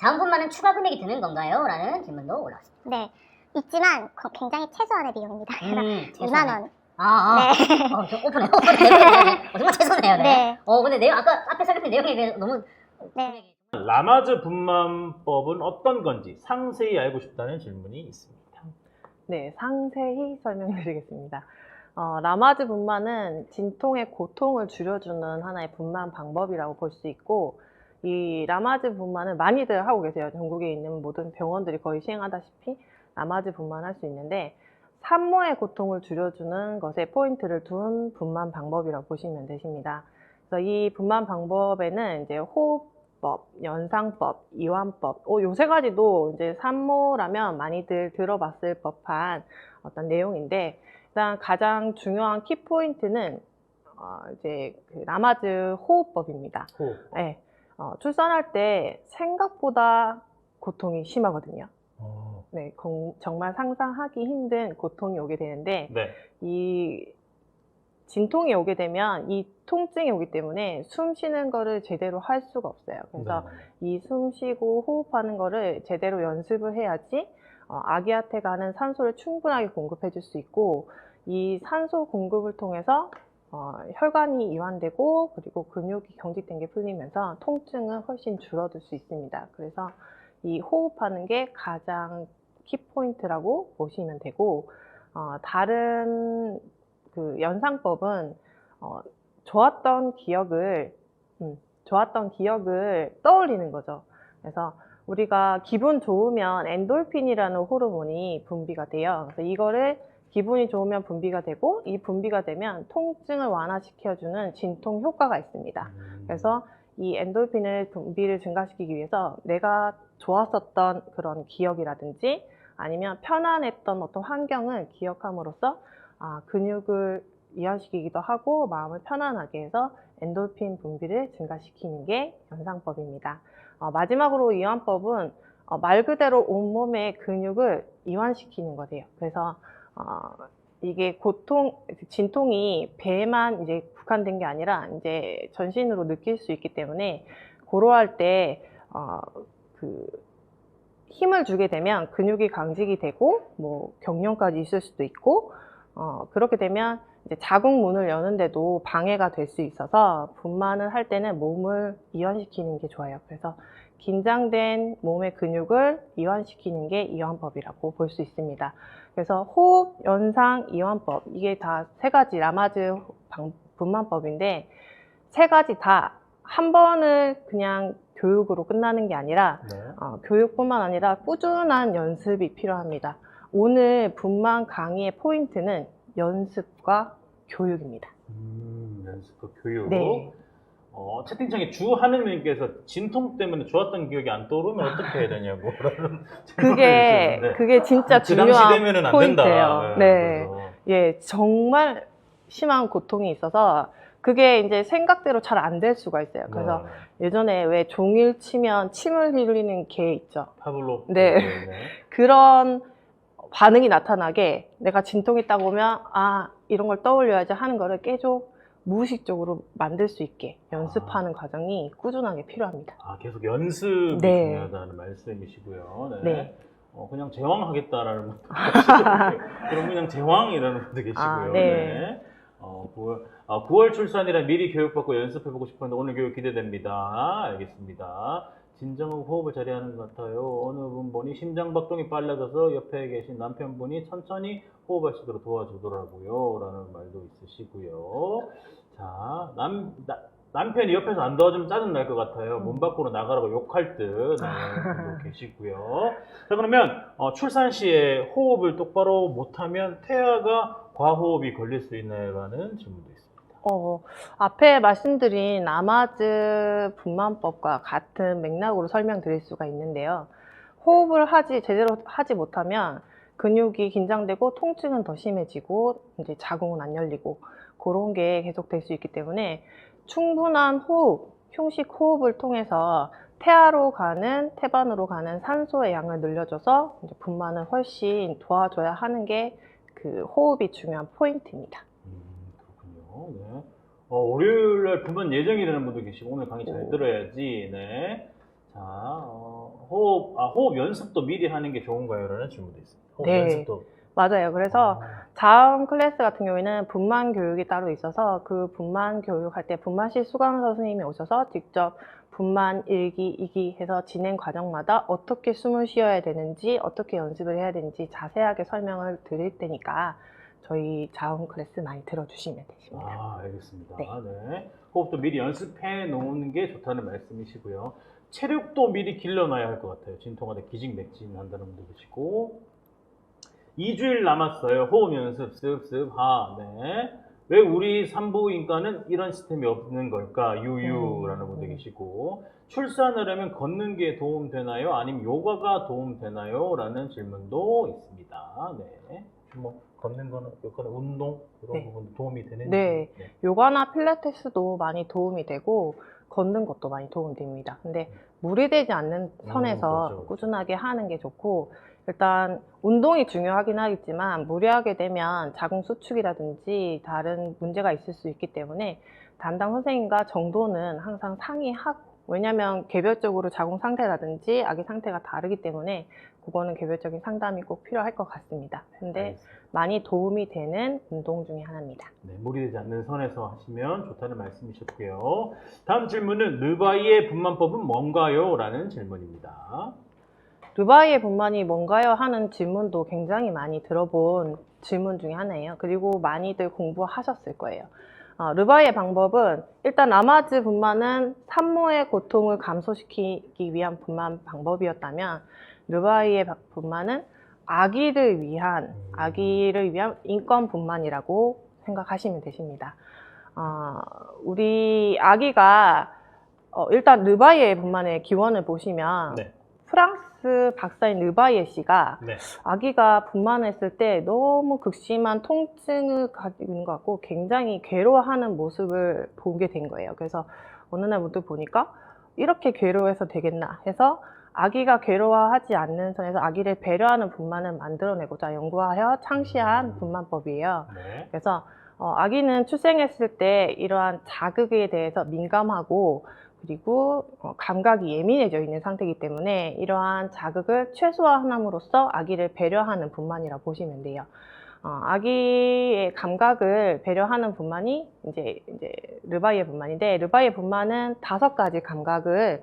다음 분만은 추가 금액이 드는 건가요? 라는 질문도 올라왔습니다. 네, 있지만 굉장히 최소한의 비용입니다. 그래서 2만 원. 네. 좀 오픈해요. 정말 최소네요. 네. 네. 근데 내용, 아까 앞에 설명한 내용에 비해 너무. 네. 라마즈 분만법은 어떤 건지 상세히 알고 싶다는 질문이 있습니다. 네, 상세히 설명드리겠습니다. 라마즈 분만은 진통의 고통을 줄여주는 하나의 분만 방법이라고 볼 수 있고, 이 라마즈 분만을 많이들 하고 계세요. 전국에 있는 모든 병원들이 거의 시행하다시피 라마즈 분만할 수 있는데, 산모의 고통을 줄여주는 것에 포인트를 둔 분만 방법이라고 보시면 되십니다. 그래서 이 분만 방법에는 이제 호흡법, 연상법, 이완법, 요 세 가지도 이제 산모라면 많이들 들어봤을 법한 어떤 내용인데, 일단 가장 중요한 키포인트는 이제 그 라마즈 호흡법입니다. 호흡. 네, 출산할 때 생각보다 고통이 심하거든요. 네, 정말 상상하기 힘든 고통이 오게 되는데, 네. 이 진통이 오게 되면 이 통증이 오기 때문에 숨 쉬는 거를 제대로 할 수가 없어요. 그래서 이 숨 쉬고 호흡하는 거를 제대로 연습을 해야지 아기한테 가는 산소를 충분하게 공급해 줄 수 있고, 이 산소 공급을 통해서 혈관이 이완되고, 그리고 근육이 경직된 게 풀리면서 통증은 훨씬 줄어들 수 있습니다. 그래서 이 호흡하는 게 가장 키포인트라고 보시면 되고, 다른 그 연상법은 좋았던 기억을 떠올리는 거죠. 그래서 우리가 기분 좋으면 엔돌핀이라는 호르몬이 분비가 돼요. 그래서 이거를 기분이 좋으면 분비가 되고, 이 분비가 되면 통증을 완화시켜주는 진통 효과가 있습니다. 그래서 이 엔돌핀을 분비를 증가시키기 위해서 내가 좋았었던 그런 기억이라든지 아니면 편안했던 어떤 환경을 기억함으로써 근육을 이완시키기도 하고 마음을 편안하게 해서 엔돌핀 분비를 증가시키는 게 연상법입니다. 마지막으로 이완법은 말 그대로 온몸의 근육을 이완시키는 거예요. 그래서 이게 진통이 배에만 이제 국한된 게 아니라 이제 전신으로 느낄 수 있기 때문에 고로할 때 힘을 주게 되면 근육이 강직이 되고 뭐 경련까지 있을 수도 있고, 그렇게 되면 이제 자궁 문을 여는데도 방해가 될 수 있어서 분만을 할 때는 몸을 이완시키는 게 좋아요. 그래서 긴장된 몸의 근육을 이완시키는 게 이완법이라고 볼 수 있습니다. 그래서 호흡, 연상, 이완법, 이게 다 세 가지 라마즈 분만법인데, 세 가지 다 한 번을 그냥 교육으로 끝나는 게 아니라 교육뿐만 아니라 꾸준한 연습이 필요합니다. 오늘 분만 강의의 포인트는 연습과 교육입니다. 연습과 교육. 네. 채팅창에 주하늘님께서 진통 때문에 좋았던 기억이 안 떠오르면 어떻게 해야 되냐고. 그게 진짜 그 당시 중요한 되면은 안 포인트예요. 된다. 네. 그래서. 예, 정말 심한 고통이 있어서 그게 이제 생각대로 잘 안 될 수가 있어요. 그래서 예전에 왜 종일 치면 침을 흘리는 개 있죠. 파블로. 네. 그런 반응이 나타나게 내가 진통이 있다고 하면 이런 걸 떠올려야지 하는 거를 계속 무의식적으로 만들 수 있게 연습하는 과정이 꾸준하게 필요합니다. 계속 연습이 네. 중요하다는 말씀이시고요. 네. 네. 그냥 제왕하겠다라는 분도 계시고, 그럼 그냥 제왕이라는 분도 계시고요. 네. 9월 출산이라 미리 교육받고 연습해보고 싶었는데 오늘 교육 기대됩니다. 알겠습니다. 진정하고 호흡을 잘해야 하는 것 같아요. 어느 분이 심장박동이 빨라져서 옆에 계신 남편분이 천천히 호흡할 수 있도록 도와주더라고요. 라는 말도 있으시고요. 자, 남편이 옆에서 안 도와주면 짜증날 것 같아요. 문 밖으로 나가라고 욕할 듯 분도 계시고요. 자, 그러면 출산 시에 호흡을 똑바로 못하면 태아가 과호흡이 걸릴 수 있나요라는 질문도 있습니다. 앞에 말씀드린 라마즈 분만법과 같은 맥락으로 설명드릴 수가 있는데요. 호흡을 제대로 하지 못하면 근육이 긴장되고 통증은 더 심해지고 이제 자궁은 안 열리고 그런 게 계속 될 수 있기 때문에 충분한 호흡, 흉식 호흡을 통해서 태반으로 가는 산소의 양을 늘려줘서 이제 분만을 훨씬 도와줘야 하는 게 그 호흡이 중요한 포인트입니다. 그렇군요. 네. 월요일날 분만 예정이라는 분도 계시고 오늘 강의 잘 들어야지. 네. 자, 호흡 연습도 미리 하는 게 좋은가요? 라는 질문도 있습니다. 호흡 네. 연습도. 맞아요. 그래서 자음 클래스 같은 경우에는 분만 교육이 따로 있어서 그 분만 교육할 때 분만실 수강사 선생님이 오셔서 직접 분만 1기, 2기 해서 진행 과정마다 어떻게 숨을 쉬어야 되는지 어떻게 연습을 해야 되는지 자세하게 설명을 드릴 테니까 저희 자음 클래스 많이 들어주시면 되십니다. 아, 알겠습니다. 네. 네. 호흡도 미리 연습해 놓는 게 좋다는 말씀이시고요. 체력도 미리 길러놔야 할 것 같아요. 진통하다 기직맥진한다는 분도 계시고 2주일 남았어요. 호흡 연습 습습 하. 네. 왜 우리 산부인과는 이런 시스템이 없는 걸까? 유유라는 분도 계시고 출산을 하면 걷는 게 도움 되나요? 아니면 요가가 도움 되나요? 라는 질문도 있습니다. 네. 뭐 걷는 거는 약간 운동 이런 네. 부분도 도움이 되는지. 네. 요가나 필라테스도 많이 도움이 되고 걷는 것도 많이 도움이 됩니다. 근데 무리되지 않는 선에서 그렇죠. 꾸준하게 하는 게 좋고 일단 운동이 중요하긴 하겠지만 무리하게 되면 자궁 수축이라든지 다른 문제가 있을 수 있기 때문에 담당 선생님과 정도는 항상 상의하고 왜냐하면 개별적으로 자궁 상태라든지 아기 상태가 다르기 때문에 그거는 개별적인 상담이 꼭 필요할 것 같습니다. 근데 알겠습니다. 많이 도움이 되는 운동 중에 하나입니다. 네, 무리되지 않는 선에서 하시면 좋다는 말씀이셨고요. 다음 질문은 르바이의 분만법은 뭔가요? 라는 질문입니다. 르바이의 분만이 뭔가요? 하는 질문도 굉장히 많이 들어본 질문 중에 하나예요. 그리고 많이들 공부하셨을 거예요. 르바이의 방법은 일단 라마즈 분만은 산모의 고통을 감소시키기 위한 분만 방법이었다면 르바이의 분만은 아기를 위한 인권 분만이라고 생각하시면 되십니다. 우리 아기가 일단 르바이의 분만의 기원을 보시면 네. 프랑스 박사인 르바이에 씨가 네. 아기가 분만했을 때 너무 극심한 통증을 가지고 있는 것 같고 굉장히 괴로워하는 모습을 보게 된 거예요. 그래서 어느 날 문득 보니까 이렇게 괴로워해서 되겠나 해서 아기가 괴로워하지 않는 선에서 아기를 배려하는 분만을 만들어내고자 연구하여 창시한 분만법이에요. 네. 그래서 아기는 출생했을 때 이러한 자극에 대해서 민감하고 그리고 감각이 예민해져 있는 상태이기 때문에 이러한 자극을 최소화함으로써 아기를 배려하는 분만이라고 보시면 돼요. 아기의 감각을 배려하는 분만이 이제 르바이의 분만인데 르바이의 분만은 5가지 감각을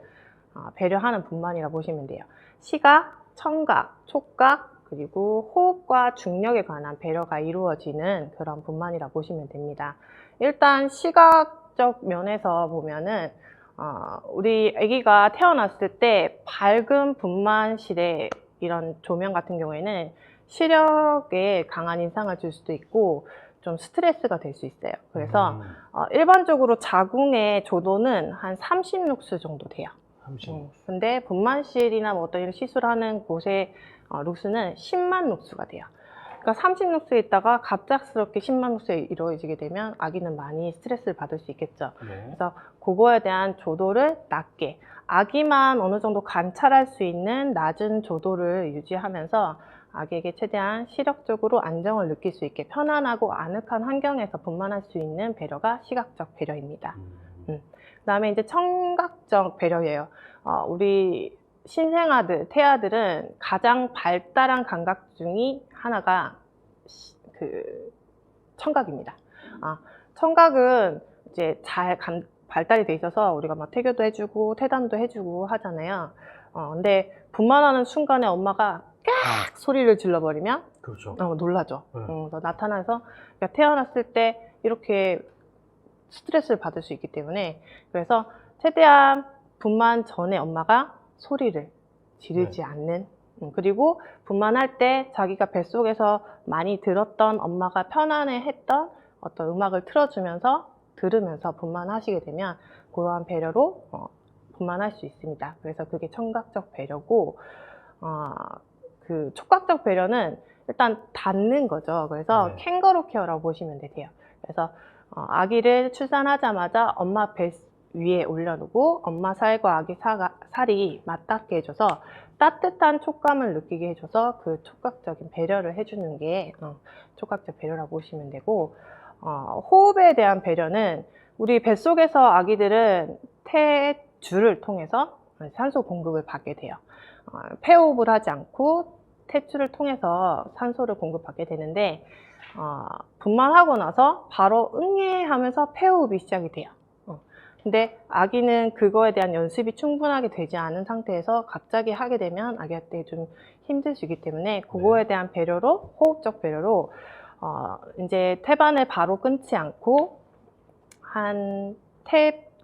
배려하는 분만이라고 보시면 돼요. 시각, 청각, 촉각, 그리고 호흡과 중력에 관한 배려가 이루어지는 그런 분만이라고 보시면 됩니다. 일단 시각적 면에서 보면은 우리 아기가 태어났을 때 밝은 분만실의 이런 조명 같은 경우에는 시력에 강한 인상을 줄 수도 있고 좀 스트레스가 될 수 있어요. 그래서 일반적으로 자궁의 조도는 한 30룩스 정도 돼요. 30. 근데 분만실이나 뭐 어떤 이런 시술하는 곳의 룩스는 10만 룩스가 돼요. 그러니까 30룩스에 있다가 갑작스럽게 10만 룩스에 이루어지게 되면 아기는 많이 스트레스를 받을 수 있겠죠. 네. 그래서 그거에 대한 조도를 낮게 아기만 어느 정도 관찰할 수 있는 낮은 조도를 유지하면서 아기에게 최대한 시력적으로 안정을 느낄 수 있게 편안하고 아늑한 환경에서 분만할 수 있는 배려가 시각적 배려입니다. 그 다음에 이제 청각적 배려예요. 우리 신생아들, 태아들은 가장 발달한 감각 중에 하나가 청각입니다. 청각은 이제 잘 발달이 돼 있어서 우리가 막 태교도 해주고 태담도 해주고 하잖아요. 근데 분만하는 순간에 엄마가 깍 소리를 질러버리면 그렇죠. 놀라죠. 나타나서 그러니까 태어났을 때 이렇게 스트레스를 받을 수 있기 때문에 그래서 최대한 분만 전에 엄마가 소리를 지르지 않는 그리고 분만할 때 자기가 뱃속에서 많이 들었던 엄마가 편안해했던 어떤 음악을 틀어주면서 들으면서 분만하시게 되면 그러한 배려로 분만할 수 있습니다. 그래서 그게 청각적 배려고 그 촉각적 배려는 일단 닿는 거죠. 그래서 캥거루 케어라고 보시면 되세요. 그래서 아기를 출산하자마자 엄마 배 위에 올려놓고 엄마 살과 아기 살이 맞닿게 해줘서 따뜻한 촉감을 느끼게 해줘서 그 촉각적인 배려를 해주는 게 촉각적 배려라고 보시면 되고 호흡에 대한 배려는 우리 뱃속에서 아기들은 태줄을 통해서 산소 공급을 받게 돼요. 폐호흡을 하지 않고 탯줄을 통해서 산소를 공급받게 되는데 분만하고 나서 바로 응애하면서 폐호흡이 시작이 돼요. 근데 아기는 그거에 대한 연습이 충분하게 되지 않은 상태에서 갑자기 하게 되면 아기한테 좀 힘들 수 있기 때문에 그거에 대한 배려로, 호흡적 배려로 이제 탭안을 바로 끊지 않고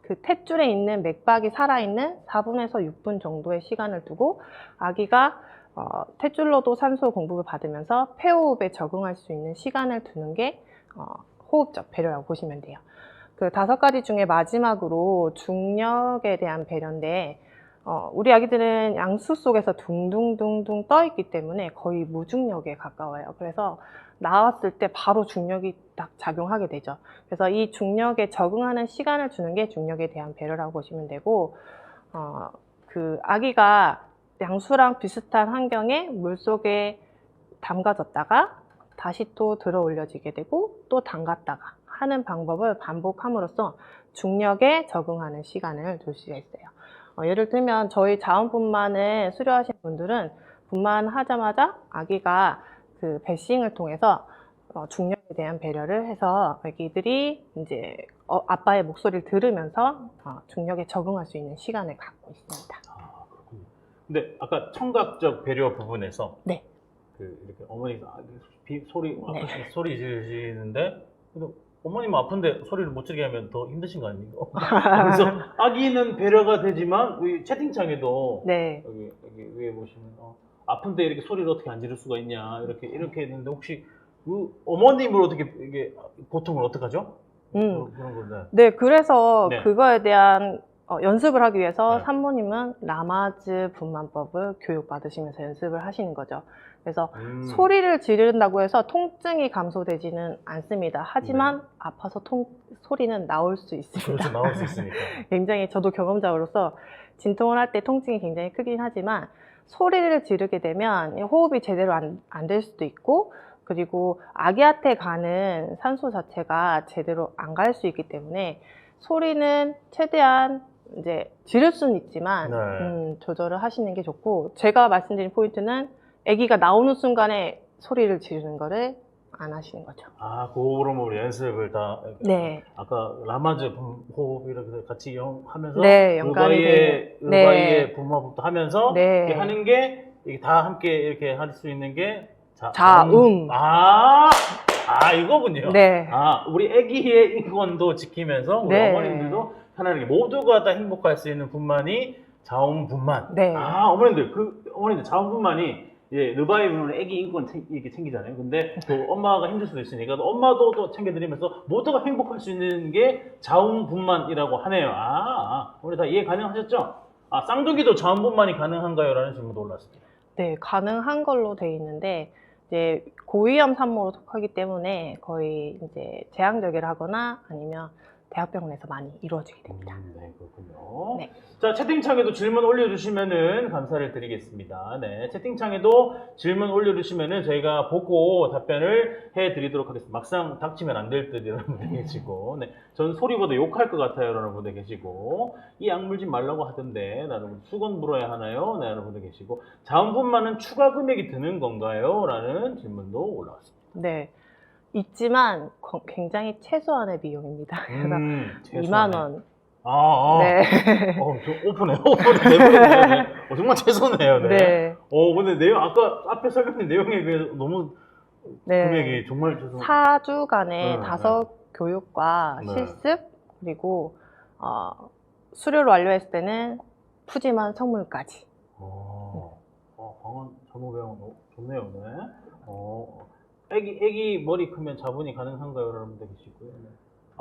그 탯줄에 있는 맥박이 살아있는 4분에서 6분 정도의 시간을 두고 아기가 탯줄로도 산소 공급을 받으면서 폐호흡에 적응할 수 있는 시간을 두는 게 호흡적 배려라고 보시면 돼요. 그 5가지 중에 마지막으로 중력에 대한 배려인데 우리 아기들은 양수 속에서 둥둥둥둥 떠 있기 때문에 거의 무중력에 가까워요. 그래서 나왔을 때 바로 중력이 딱 작용하게 되죠. 그래서 이 중력에 적응하는 시간을 주는 게 중력에 대한 배려라고 보시면 되고 그 아기가 양수랑 비슷한 환경에 물속에 담가졌다가 다시 또 들어 올려지게 되고 또 담갔다가 하는 방법을 반복함으로써 중력에 적응하는 시간을 둘 수가 있어요. 예를 들면 저희 자원분만을 수료하신 분들은 분만하자마자 아기가 그 배싱을 통해서 중력에 대한 배려를 해서 아기들이 이제 아빠의 목소리를 들으면서 중력에 적응할 수 있는 시간을 갖고 있습니다. 아, 그렇군요. 근데 아까 청각적 배려 부분에서 네. 그 이렇게 어머니가 소리 네. 소리 지르시는데 어머님 아픈데 소리를 못 지르게 하면 더 힘드신 거 아닙니까? 그래서 아기는 배려가 되지만 우리 채팅창에도 네. 여기 위에 보시면 아픈데 이렇게 소리를 어떻게 안 지를 수가 있냐 이렇게 했는데 혹시 그 어머님을 어떻게 이게 고통을 어떻게 하죠? 그런 건데. 네, 그래서 네. 그거에 대한 연습을 하기 위해서 네. 산모님은 라마즈 분만법을 교육받으시면서 연습을 하시는 거죠. 그래서 소리를 소리를 지른다고 해서 통증이 감소되지는 않습니다. 하지만 아파서 소리는 나올 수 있습니다. 그렇죠, 나올 수 있으니까. 굉장히 저도 경험자로서 진통을 할 때 통증이 굉장히 크긴 하지만 소리를 지르게 되면 호흡이 제대로 안 될 수도 있고 그리고 아기한테 가는 산소 자체가 제대로 안 갈 수 있기 때문에 소리는 최대한 이제 지를 수는 있지만 네. 조절을 하시는 게 좋고 제가 말씀드린 포인트는 아기가 나오는 순간에 소리를 지르는 거를 안 하시는 거죠. 아, 그럼 우리 연습을 다 네. 아까 라마즈 호흡 이렇게 같이 하면서 네, 연관이 의바이의 네. 분마법도 하면서 네. 이렇게 하는 게 이게 다 함께 이렇게 할 수 있는 게 자음. 이거군요. 네. 우리 아기의 인권도 지키면서 우리 네. 어머님들도 편안하게 모두가 다 행복할 수 있는 분만이 자원분만. 네. 어머님들 자원분만이 르바이 보면 아기 인권 이렇게 챙기잖아요. 근데 또 엄마가 힘들 수도 있으니까 엄마도 또 챙겨드리면서 모두가 행복할 수 있는 게 자원분만이라고 하네요. 우리 다 이해 가능하셨죠? 쌍둥이도 자원분만이 가능한가요? 라는 질문도 올라왔습니다. 네, 가능한 걸로 돼 있는데 이제 고위험 산모로 속하기 때문에 거의 이제 제왕절개를 하거나 아니면 대학병원에서 많이 이루어지게 됩니다. 네, 그렇군요. 네. 자, 채팅창에도 질문 올려주시면은 감사를 드리겠습니다. 네, 채팅창에도 질문 올려주시면은 저희가 보고 답변을 해드리도록 하겠습니다. 막상 닥치면 안 될 듯이라는 분들 계시고, 네, 전 소리보다 욕할 것 같아요. 라는 분들 계시고, 이 약물 좀 말라고 하던데, 라는 분, 수건 물어야 하나요? 네, 라는 분들 계시고, 자원분만은 추가 금액이 드는 건가요? 라는 질문도 올라왔습니다. 네. 있지만 굉장히 최소한의 비용입니다. 그래서 2만 원. 네. 좀 오픈해요. 정말 최소네요. 네. 네. 근데 아까 앞에 설명된 내용에 비해서 너무 금액이 정말 죄송. 4주간의 다섯 교육과 실습 그리고 수료를 완료했을 때는 푸짐한 선물까지. 방언 자모병원 좋네요. 네. 애기 머리 크면 자분이 가능한가요? 라는 분들 계시고요. 네.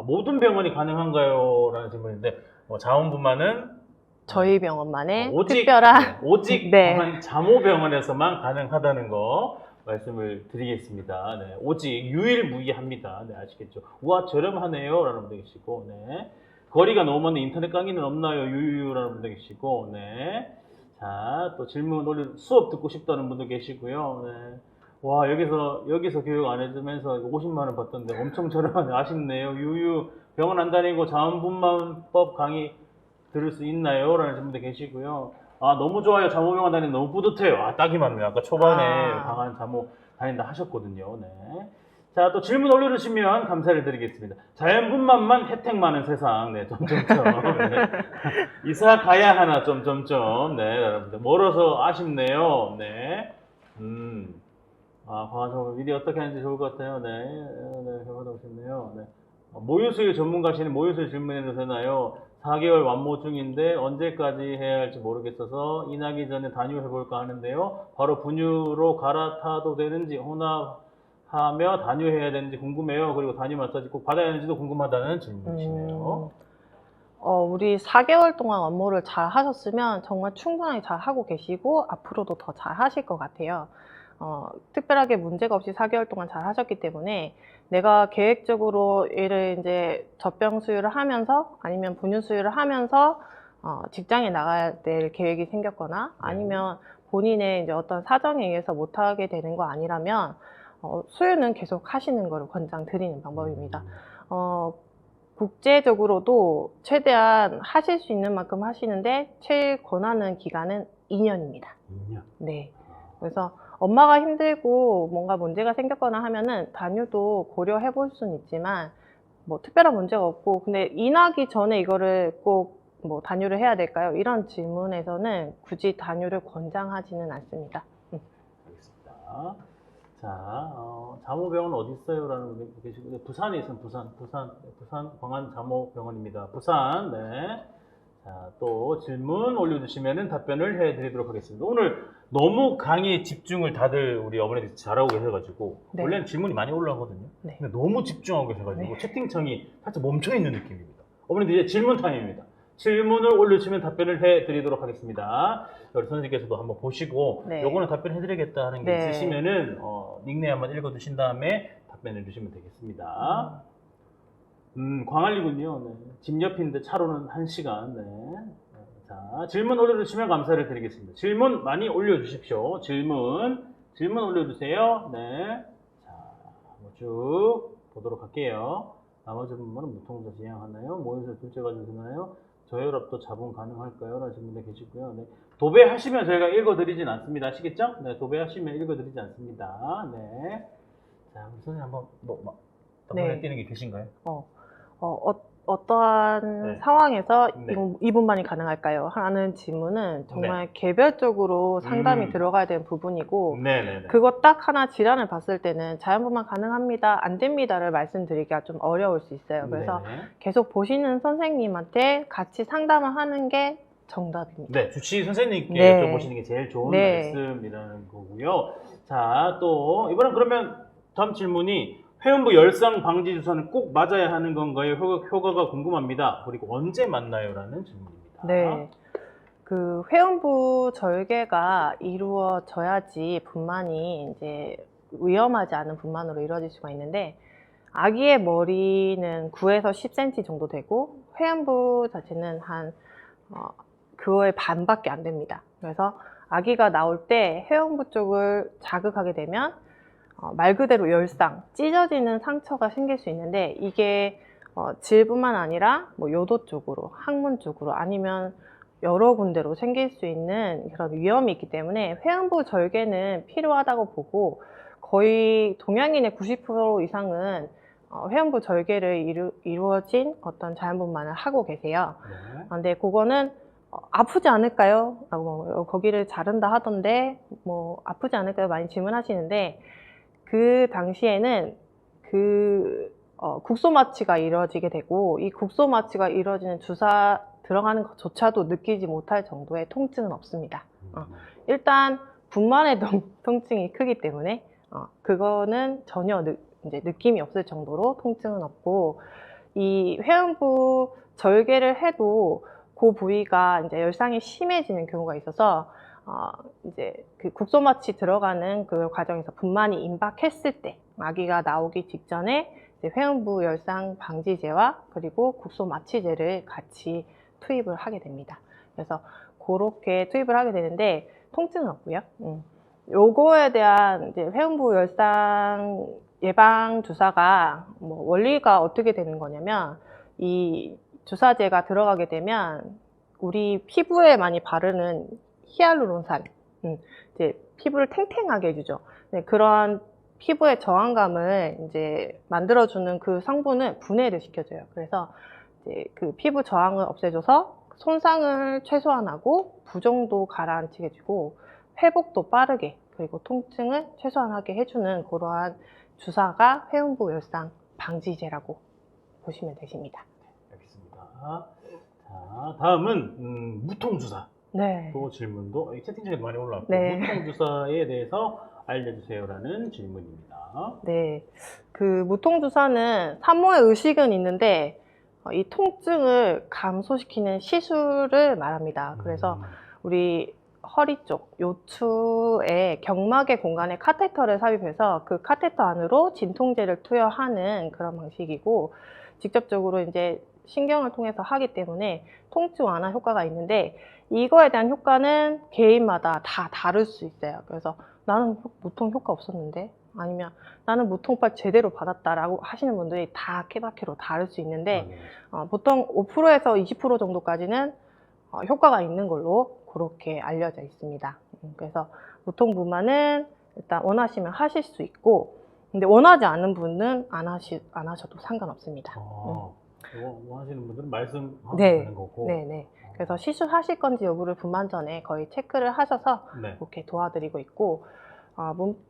모든 병원이 가능한가요? 라는 질문인데 자원분만은 저희 병원만의 오직 특별한 네. 자모병원에서만 가능하다는 거 말씀을 드리겠습니다. 네. 오직 유일무이합니다. 네, 아시겠죠? 우와 저렴하네요. 라는 분들 계시고 네. 거리가 너무 먼데 인터넷 강의는 없나요? 유유라는 분들 계시고 네. 자, 또 질문 수업 듣고 싶다는 분들 계시고요. 네. 와, 여기서 교육 안 해주면서 50만 원 받던데 엄청 저렴하네. 아쉽네요. 유유 병원 안 다니고 자원분만법 강의 들을 수 있나요? 라는 질문도 계시고요. 아, 너무 좋아요. 잠모병원 다니는 너무 뿌듯해요. 아, 딱이 맞네요. 아까 초반에 강한 잠모 다닌다 하셨거든요. 네. 자, 또 질문 올려주시면 감사를 드리겠습니다. 자연분만만 혜택 많은 세상. 네, 점점점. 네. 이사 가야 하나, 점점점. 네, 여러분들. 멀어서 아쉽네요. 네. 아, 광화성 미리 어떻게 하는지 좋을 것 같아요. 네. 네, 해보고 싶네요. 네. 모유수유 전문가시는 모유수유 질문해도 되나요? 4개월 완모 중인데 언제까지 해야 할지 모르겠어서 인하기 전에 단유해볼까 하는데요. 바로 분유로 갈아타도 되는지 혼합하며 단유해야 되는지 궁금해요. 그리고 단유 마사지 꼭 받아야 하는지도 궁금하다는 질문이시네요. 우리 4개월 동안 업무를 잘 하셨으면 정말 충분하게 잘 하고 계시고 앞으로도 더 잘 하실 것 같아요. 특별하게 문제가 없이 4개월 동안 잘 하셨기 때문에 내가 계획적으로 얘를 이제 젖병 수유를 하면서 아니면 분유 수유를 하면서 직장에 나가야 될 계획이 생겼거나 아니면 본인의 이제 어떤 사정에 의해서 못하게 되는 거 아니라면 수유는 계속 하시는 거를 권장드리는 방법입니다. 국제적으로도 최대한 하실 수 있는 만큼 하시는데 제일 권하는 기간은 2년입니다. 2년. 네. 그래서 엄마가 힘들고 뭔가 문제가 생겼거나 하면은 단유도 고려해 볼 수는 있지만 뭐 특별한 문제가 없고 근데 인하기 전에 이거를 꼭 뭐 단유를 해야 될까요? 이런 질문에서는 굳이 단유를 권장하지는 않습니다. 알겠습니다. 자, 잠모병원 어디 있어요? 라는 분이 계시고 부산에 있으면 부산 광안 잠모병원입니다. 부산. 네. 자, 또 질문 올려주시면 답변을 해드리도록 하겠습니다. 오늘 너무 강의에 집중을 다들 우리 어머니들이 잘하고 계셔가지고 네. 원래는 질문이 많이 올라오거든요. 네. 근데 너무 집중하고 계셔가지고 네. 채팅창이 살짝 멈춰있는 느낌입니다. 어머니들 이제 질문 타임입니다. 질문을 올려주시면 답변을 해드리도록 하겠습니다. 우리 선생님께서도 한번 보시고 네. 요거는 답변해드리겠다 하는 게 네. 있으시면은 닉네임 한번 읽어두신 다음에 답변해 주시면 되겠습니다. 광안리군요. 네. 집 옆인데 차로는 1시간. 네. 자, 질문 올려주시면 감사를 드리겠습니다. 질문 많이 올려주십시오. 질문 올려주세요. 네. 자, 한번 쭉 보도록 할게요. 나머지 분은 무통자 지향하나요? 모유수유 둘째 가지고 되나요? 저혈압도 자본 가능할까요? 라는 질문도 계시고요. 네. 도배하시면 저희가 읽어드리진 않습니다. 아시겠죠? 네, 도배하시면 읽어드리지 않습니다. 네. 자, 우리 선생님 한번 네. 뛰는 게 계신가요? 어떠한 네. 상황에서 네. 이분만이 가능할까요? 하는 질문은 정말 개별적으로 상담이 들어가야 되는 부분이고 네네네. 그거 딱 하나 질환을 봤을 때는 자연분만 가능합니다, 안 됩니다를 말씀드리기가 좀 어려울 수 있어요. 그래서 네네. 계속 보시는 선생님한테 같이 상담을 하는 게 정답입니다. 네, 주치 선생님께 네. 여쭤보시는 게 제일 좋은 네. 말씀이라는 거고요. 자, 또 이번엔 그러면 다음 질문이 회음부 열상 방지 주사는 꼭 맞아야 하는 건가요? 효과가 궁금합니다. 그리고 언제 맞나요? 라는 질문입니다. 네. 그 회음부 절개가 이루어져야지 분만이 이제 위험하지 않은 분만으로 이루어질 수가 있는데 아기의 머리는 9에서 10cm 정도 되고 회음부 자체는 한 그거의 반밖에 안 됩니다. 그래서 아기가 나올 때 회음부 쪽을 자극하게 되면 말 그대로 열상, 찢어지는 상처가 생길 수 있는데 이게 질뿐만 아니라 뭐 요도 쪽으로, 항문 쪽으로 아니면 여러 군데로 생길 수 있는 그런 위험이 있기 때문에 회음부 절개는 필요하다고 보고 거의 동양인의 90% 이상은 회음부 절개를 이루어진 어떤 자연분만을 하고 계세요. 네. 근데 그거는 아프지 않을까요? 라고 거기를 자른다 하던데 뭐 아프지 않을까요? 많이 질문하시는데 그 당시에는 국소 마취가 이루어지게 되고 이 국소 마취가 이루어지는 주사 들어가는 것조차도 느끼지 못할 정도의 통증은 없습니다. 일단 분만의 통증이 크기 때문에 그거는 전혀 이제 느낌이 없을 정도로 통증은 없고 이 회음부 절개를 해도 그 부위가 이제 열상이 심해지는 경우가 있어서 이제 그 국소 마취 들어가는 그 과정에서 분만이 임박했을 때 아기가 나오기 직전에 이제 회음부 열상 방지제와 그리고 국소 마취제를 같이 투입을 하게 됩니다. 그래서 그렇게 투입을 하게 되는데 통증은 없고요. 요거에 대한 이제 회음부 열상 예방 주사가 뭐 원리가 어떻게 되는 거냐면 이 주사제가 들어가게 되면 우리 피부에 많이 바르는 히알루론산, 이제 피부를 탱탱하게 해주죠. 네, 그러한 피부의 저항감을 이제 만들어주는 그 성분을 분해를 시켜줘요. 그래서 이제 그 피부 저항을 없애줘서 손상을 최소한하고 부종도 가라앉히게 해주고 회복도 빠르게, 그리고 통증을 최소한하게 해주는 그러한 주사가 회음부 열상 방지제라고 보시면 되십니다. 알겠습니다. 자, 다음은 무통주사. 네. 그 질문도 채팅창에 많이 올라왔고 네. 무통주사에 대해서 알려주세요라는 질문입니다. 네. 그 무통주사는 산모의 의식은 있는데 이 통증을 감소시키는 시술을 말합니다. 그래서 우리 허리 쪽 요추의 경막의 공간에 카테터를 삽입해서 그 카테터 안으로 진통제를 투여하는 그런 방식이고, 직접적으로 이제 신경을 통해서 하기 때문에 통증 완화 효과가 있는데, 이거에 대한 효과는 개인마다 다 다를 수 있어요. 그래서 나는 무통 효과 없었는데, 아니면 나는 무통발 제대로 받았다라고 하시는 분들이 다 케바케로 다를 수 있는데, 보통 5%에서 20% 정도까지는 효과가 있는 걸로 그렇게 알려져 있습니다. 그래서 무통분만은 일단 원하시면 하실 수 있고, 근데 원하지 않는 분은 안 하셔도 상관없습니다. 이거 원하시는 분들은 말씀하면 네. 되는 거고. 네네. 그래서 시술하실 건지 여부를 분만 전에 거의 체크를 하셔서 네. 그렇게 도와드리고 있고,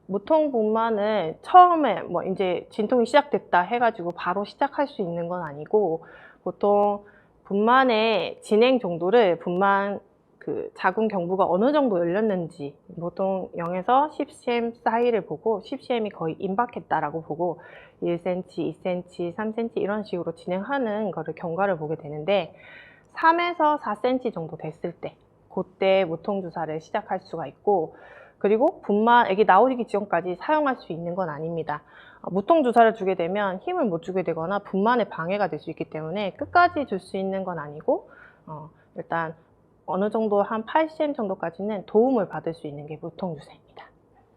무통분만을 처음에 뭐 이제 진통이 시작됐다 해가지고 바로 시작할 수 있는 건 아니고, 보통 분만의 진행 정도를 분만 그 자궁 경부가 어느 정도 열렸는지, 보통 0에서 10cm 사이를 보고 10cm이 거의 임박했다라고 보고 1cm, 2cm, 3cm 이런 식으로 진행하는 거를 경과를 보게 되는데, 3에서 4cm 정도 됐을 때 그때 무통주사를 시작할 수가 있고, 그리고 분만 애기 나오기 전까지 사용할 수 있는 건 아닙니다. 무통주사를 주게 되면 힘을 못 주게 되거나 분만에 방해가 될 수 있기 때문에 끝까지 줄 수 있는 건 아니고, 일단 어느 정도 한 8cm 정도까지는 도움을 받을 수 있는 게 무통주사입니다.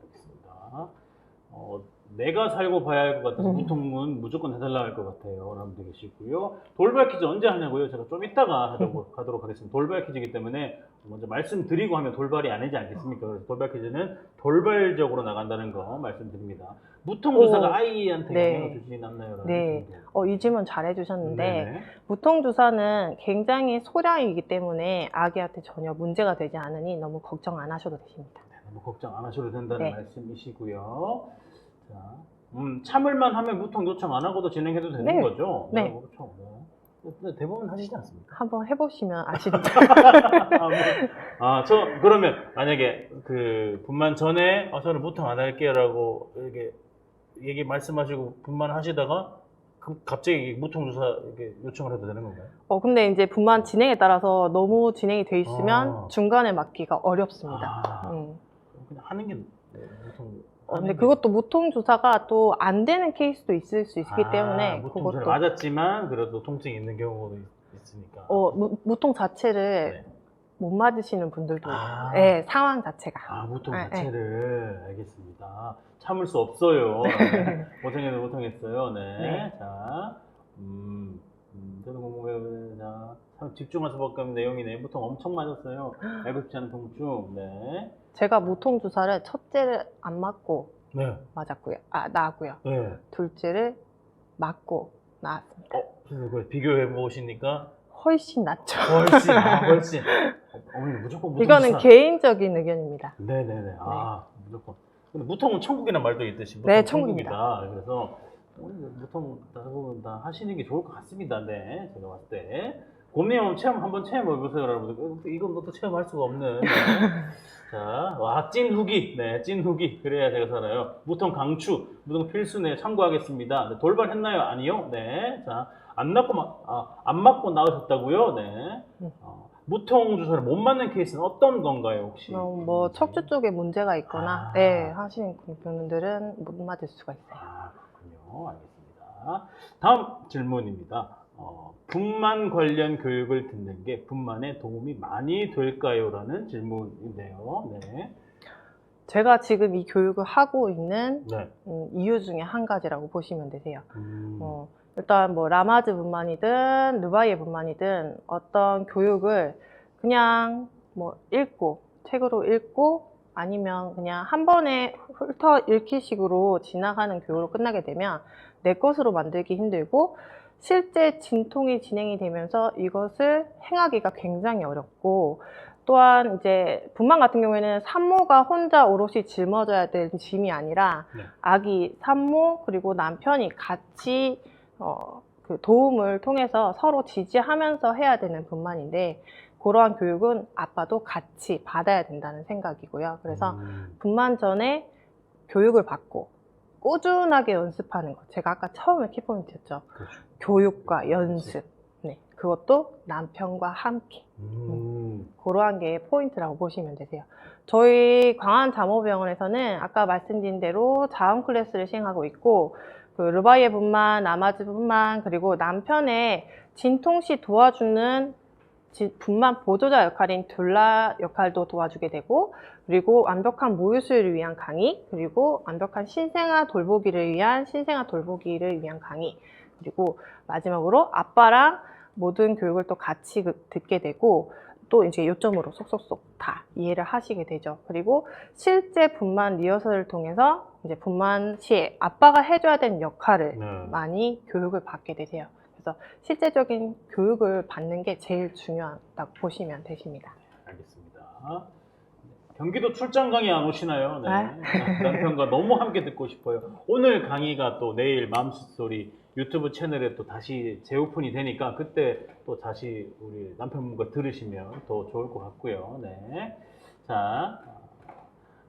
알겠습니다. 내가 살고 봐야 할 것 같아서 무통은 무조건 해달라 할 것 같아요. 라는 분도 계시고요. 돌발 퀴즈 언제 하냐고요? 제가 좀 이따가 하도록 하겠습니다. 돌발 퀴즈이기 때문에 먼저 말씀드리고 하면 돌발이 아니지 않겠습니까? 그래서 돌발 퀴즈는 돌발적으로 나간다는 거 말씀드립니다. 무통주사가 아이한테 네. 영향을 주진 않나요? 네. 이 질문 잘 해주셨는데, 네네. 무통주사는 굉장히 소량이기 때문에 아기한테 전혀 문제가 되지 않으니 너무 걱정 안 하셔도 되십니다. 너무 걱정 안 하셔도 된다는 네. 말씀이시고요. 자, 참을만 하면 무통 요청 안 하고도 진행해도 되는 네. 거죠? 네. 그렇죠. 근데 대부분 하시지 않습니까? 한번 해보시면 아시죠? 그러면 만약에 그 분만 전에 저는 무통 안 할게요라고 이렇게 얘기 말씀하시고 분만 하시다가 갑자기 무통 주사 이렇게 요청을 해도 되는 건가요? 근데 이제 분만 진행에 따라서 너무 진행이 돼 있으면 중간에 맞기가 어렵습니다. 그럼 그냥 하는 게 무통. 근데 그것도 무통주사가 또 안 되는 케이스도 있을 수 있기 때문에 무통주사를 맞았지만 그래도 통증이 있는 경우도 있으니까. 무통 자체를 네. 못 맞으시는 분들도 네, 상황 자체가. 무통 네, 자체를 알겠습니다. 참을 수 없어요. 네. 고생해도 못하겠어요. 네. 네. 자, 저도 궁금해요. 자, 참 집중할 수밖에 없는 내용이네. 무통 엄청 맞았어요. 알고 싶지 않은 통증. 네. 제가 무통주사를 첫째를 안 맞고 네. 맞았고요. 나고요. 네. 둘째를 맞고 나왔습니다. 그래서 그걸 비교해 보시니까 훨씬 낫죠. 훨씬. 어머니 무조건 무통 이거는 개인적인 의견입니다. 네네네. 무조건. 근데 무통은 천국이라는 말도 있듯이 무통 네, 천국이다. 그래서 무통 대부분 다 하시는 게 좋을 것 같습니다. 네, 제가 봤을 때. 곰님 한번 체험해보세요, 여러분. 이건 또 체험할 수가 없는. 자, 찐 후기. 네, 찐 후기. 그래야 제가 살아요. 무통 강추, 무통 필수네. 참고하겠습니다. 네, 돌발했나요? 아니요. 네. 자, 안 맞고 나오셨다고요? 네. 무통 주사를 못 맞는 케이스는 어떤 건가요, 혹시? 뭐 척추 쪽에 문제가 있거나 하시는 분들은 못 맞을 수가 있어요. 그렇군요. 알겠습니다. 다음 질문입니다. 분만 관련 교육을 듣는 게 분만에 도움이 많이 될까요? 라는 질문인데요. 네. 제가 지금 이 교육을 하고 있는 네. 이유 중에 한 가지라고 보시면 되세요. 일단 뭐 라마즈 분만이든 르바이에 분만이든 어떤 교육을 그냥 뭐 책으로 읽고 아니면 그냥 한 번에 훑어 읽기 식으로 지나가는 교육으로 끝나게 되면 내 것으로 만들기 힘들고 실제 진통이 진행이 되면서 이것을 행하기가 굉장히 어렵고 또한 이제 분만 같은 경우에는 산모가 혼자 오롯이 짊어져야 되는 짐이 아니라 네. 아기, 산모 그리고 남편이 같이 그 도움을 통해서 서로 지지하면서 해야 되는 분만인데 그러한 교육은 아빠도 같이 받아야 된다는 생각이고요. 그래서 분만 전에 교육을 받고 꾸준하게 연습하는 것. 제가 아까 처음에 키포인트였죠. 그렇죠. 교육과 연습. 네, 그것도 남편과 함께. 그러한 게 포인트라고 보시면 되세요. 저희 광안자모병원에서는 아까 말씀드린 대로 자원 클래스를 시행하고 있고 그 르바이에 분만, 나마즈 분만 그리고 남편의 진통 시 도와주는 분만 보조자 역할인 둘라 역할도 도와주게 되고 그리고 완벽한 모유수유를 위한 강의 그리고 완벽한 신생아 돌보기를 위한 강의 그리고 마지막으로 아빠랑 모든 교육을 또 같이 듣게 되고 또 이제 요점으로 쏙쏙쏙 다 이해를 하시게 되죠. 그리고 실제 분만 리허설을 통해서 이제 분만 시에 아빠가 해줘야 되는 역할을 많이 교육을 받게 되세요. 그래서 실제적인 교육을 받는 게 제일 중요하다고 보시면 되십니다. 알겠습니다. 경기도 출장 강의 안 오시나요? 네. 남편과 너무 함께 듣고 싶어요. 오늘 강의가 또 내일 맘스토리 유튜브 채널에 또 다시 재오픈이 되니까 그때 또 다시 우리 남편분과 들으시면 더 좋을 것 같고요. 네. 자,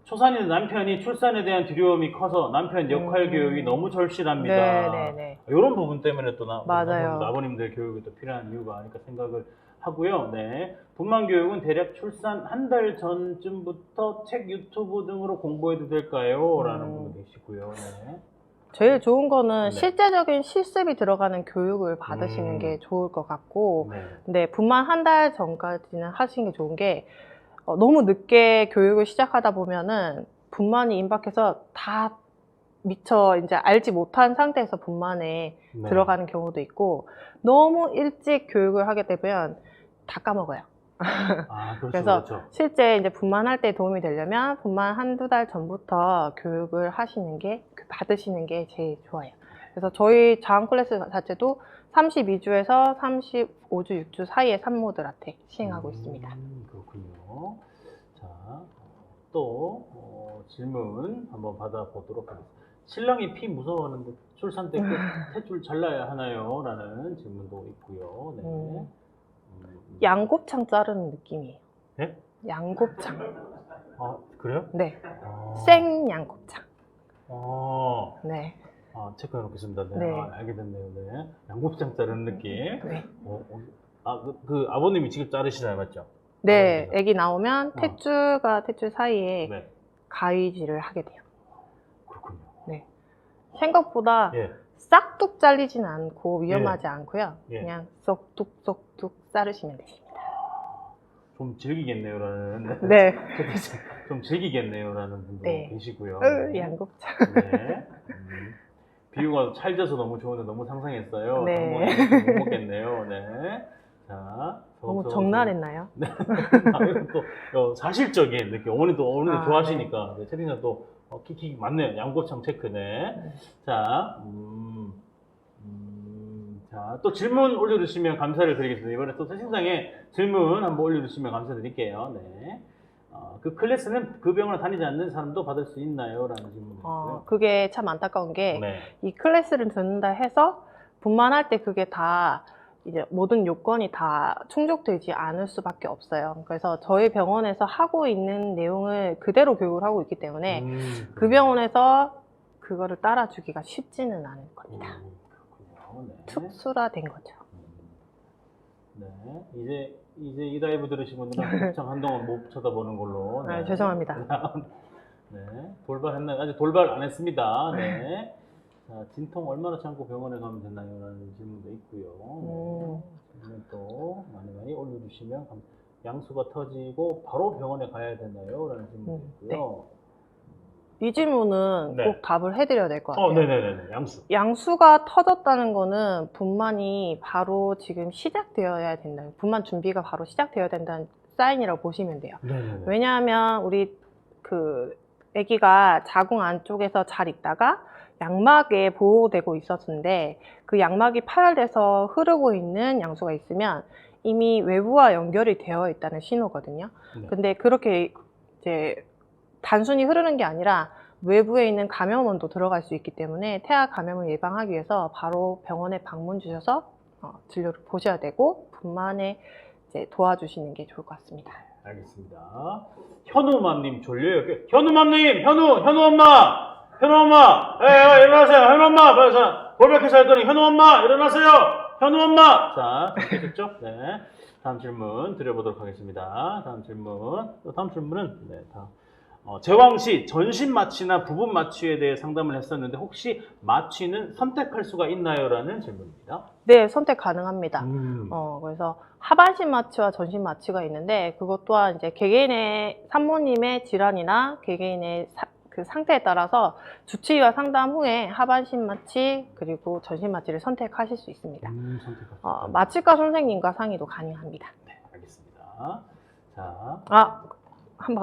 초산인 남편이 출산에 대한 두려움이 커서 남편 역할 교육이 너무 절실합니다. 네네네. 이런 부분 때문에 또 맞아요. 아버님들 교육이 또 필요한 이유가 아닐까 생각을 하고요. 네. 분만 교육은 대략 출산 한 달 전쯤부터 책, 유튜브 등으로 공부해도 될까요? 라는 분도 계시고요. 네. 제일 좋은 거는 네. 실제적인 실습이 들어가는 교육을 받으시는 게 좋을 것 같고 네. 근데 분만 한 달 전까지는 하시는 게 좋은 게 너무 늦게 교육을 시작하다 보면은 분만이 임박해서 다 미처 이제 알지 못한 상태에서 분만에 네. 들어가는 경우도 있고 너무 일찍 교육을 하게 되면 다 까먹어요. 아, 그렇죠, 그래서 그렇죠. 실제 이제 분만할 때 도움이 되려면 분만 한두 달 전부터 교육을 받으시는 게 제일 좋아요. 그래서 저희 자원 클래스 자체도 32주에서 35주, 6주 사이에 산모들한테 시행하고 있습니다. 그렇군요. 자, 또 질문 한번 받아보도록 하겠습니다. 신랑이 피 무서워하는데 출산 때 꼭 탯줄 잘라야 하나요? 라는 질문도 있고요. 네. 양곱창 자르는 느낌이에요. 네? 양곱창. 아, 그래요? 네. 아. 생 양곱창. 네. 네. 체크해 놓겠습니다. 네. 네. 알게 됐네요. 네. 양곱창 자르는 느낌. 네. 그 아버님이 직접 자르시나요, 맞죠? 네. 아버님께서. 애기 나오면 탯줄 사이에 네. 가위질을 하게 돼요. 그렇군요. 네. 생각보다 예. 싹둑 잘리진 않고 위험하지 않고요. 예. 그냥 쏙둑쏙둑 자르시면 되십니다. 좀 즐기겠네요라는. 네. 좀 즐기겠네요라는 분도 네. 계시고요. 양곱창. 네. 비유가 찰져서 너무 좋은데 너무 상상했어요. 네. 당분간 못 먹겠네요. 네. 자, 너무 적나랬나요? 네. 이건 또 사실적인 느낌. 어머니도 좋아하시니까. 네. 채팅창 또 킥킥 맞네요. 양곱창 체크네. 자, 자, 또 질문 올려주시면 감사를 드리겠습니다. 이번에 또 채팅창에 질문 한번 올려주시면 감사드릴게요. 네. 그 클래스는 그 병원에 다니지 않는 사람도 받을 수 있나요? 라는 질문도 있고요. 그게 참 안타까운 게 이 네. 클래스를 듣는다 해서 분만할 때 그게 다 이제 모든 요건이 다 충족되지 않을 수밖에 없어요. 그래서 저희 병원에서 하고 있는 내용을 그대로 교육을 하고 있기 때문에 그 병원에서 그거를 따라주기가 쉽지는 않을 겁니다. 그렇군요. 네. 특수화된 거죠. 네. 이제 이 라이브 들으신 분들은 곱창 한동안 못 쳐다보는 걸로. 네. 죄송합니다. 네. 돌발했나요? 아직 돌발 안 했습니다. 네. 자, 진통 얼마나 참고 병원에 가면 되나요? 라는 질문도 있고요. 질문 또 많이 올려주시면 양수가 터지고 바로 병원에 가야 되나요? 라는 질문도 있고요. 이 질문은 네. 꼭 답을 해드려야 될 것 같아요. 네네네. 양수. 양수가 터졌다는 거는 분만이 바로 지금 시작되어야 된다. 분만 준비가 바로 시작되어야 된다는 사인이라고 보시면 돼요. 네네네. 왜냐하면 우리 그 아기가 자궁 안쪽에서 잘 있다가 양막에 보호되고 있었는데 그 양막이 파열돼서 흐르고 있는 양수가 있으면 이미 외부와 연결이 되어 있다는 신호거든요. 네. 근데 그렇게 이제 단순히 흐르는 게 아니라 외부에 있는 감염원도 들어갈 수 있기 때문에 태아 감염을 예방하기 위해서 바로 병원에 방문 주셔서 진료를 보셔야 되고 분만에 이제 도와주시는 게 좋을 것 같습니다. 알겠습니다. 현우맘님 졸려요. 현우맘님, 현우 엄마, 일어나세요. 현우 엄마, 볼백해서 했더니 현우 엄마 일어나세요. 현우 엄마. 자, 됐죠? 네. 다음 질문 드려보도록 하겠습니다. 다음 질문은 네, 제왕시 전신 마취나 부분 마취에 대해 상담을 했었는데 혹시 마취는 선택할 수가 있나요? 라는 질문입니다. 네, 선택 가능합니다. 음. 그래서 하반신 마취와 전신 마취가 있는데 그것 또한 이제 개개인의 산모님의 질환이나 개개인의 그 상태에 따라서 주치의와 상담 후에 하반신 마취 그리고 전신 마취를 선택하실 수 있습니다. 선택할 수 있다. 마취과 선생님과 상의도 가능합니다. 네, 알겠습니다. 자, 한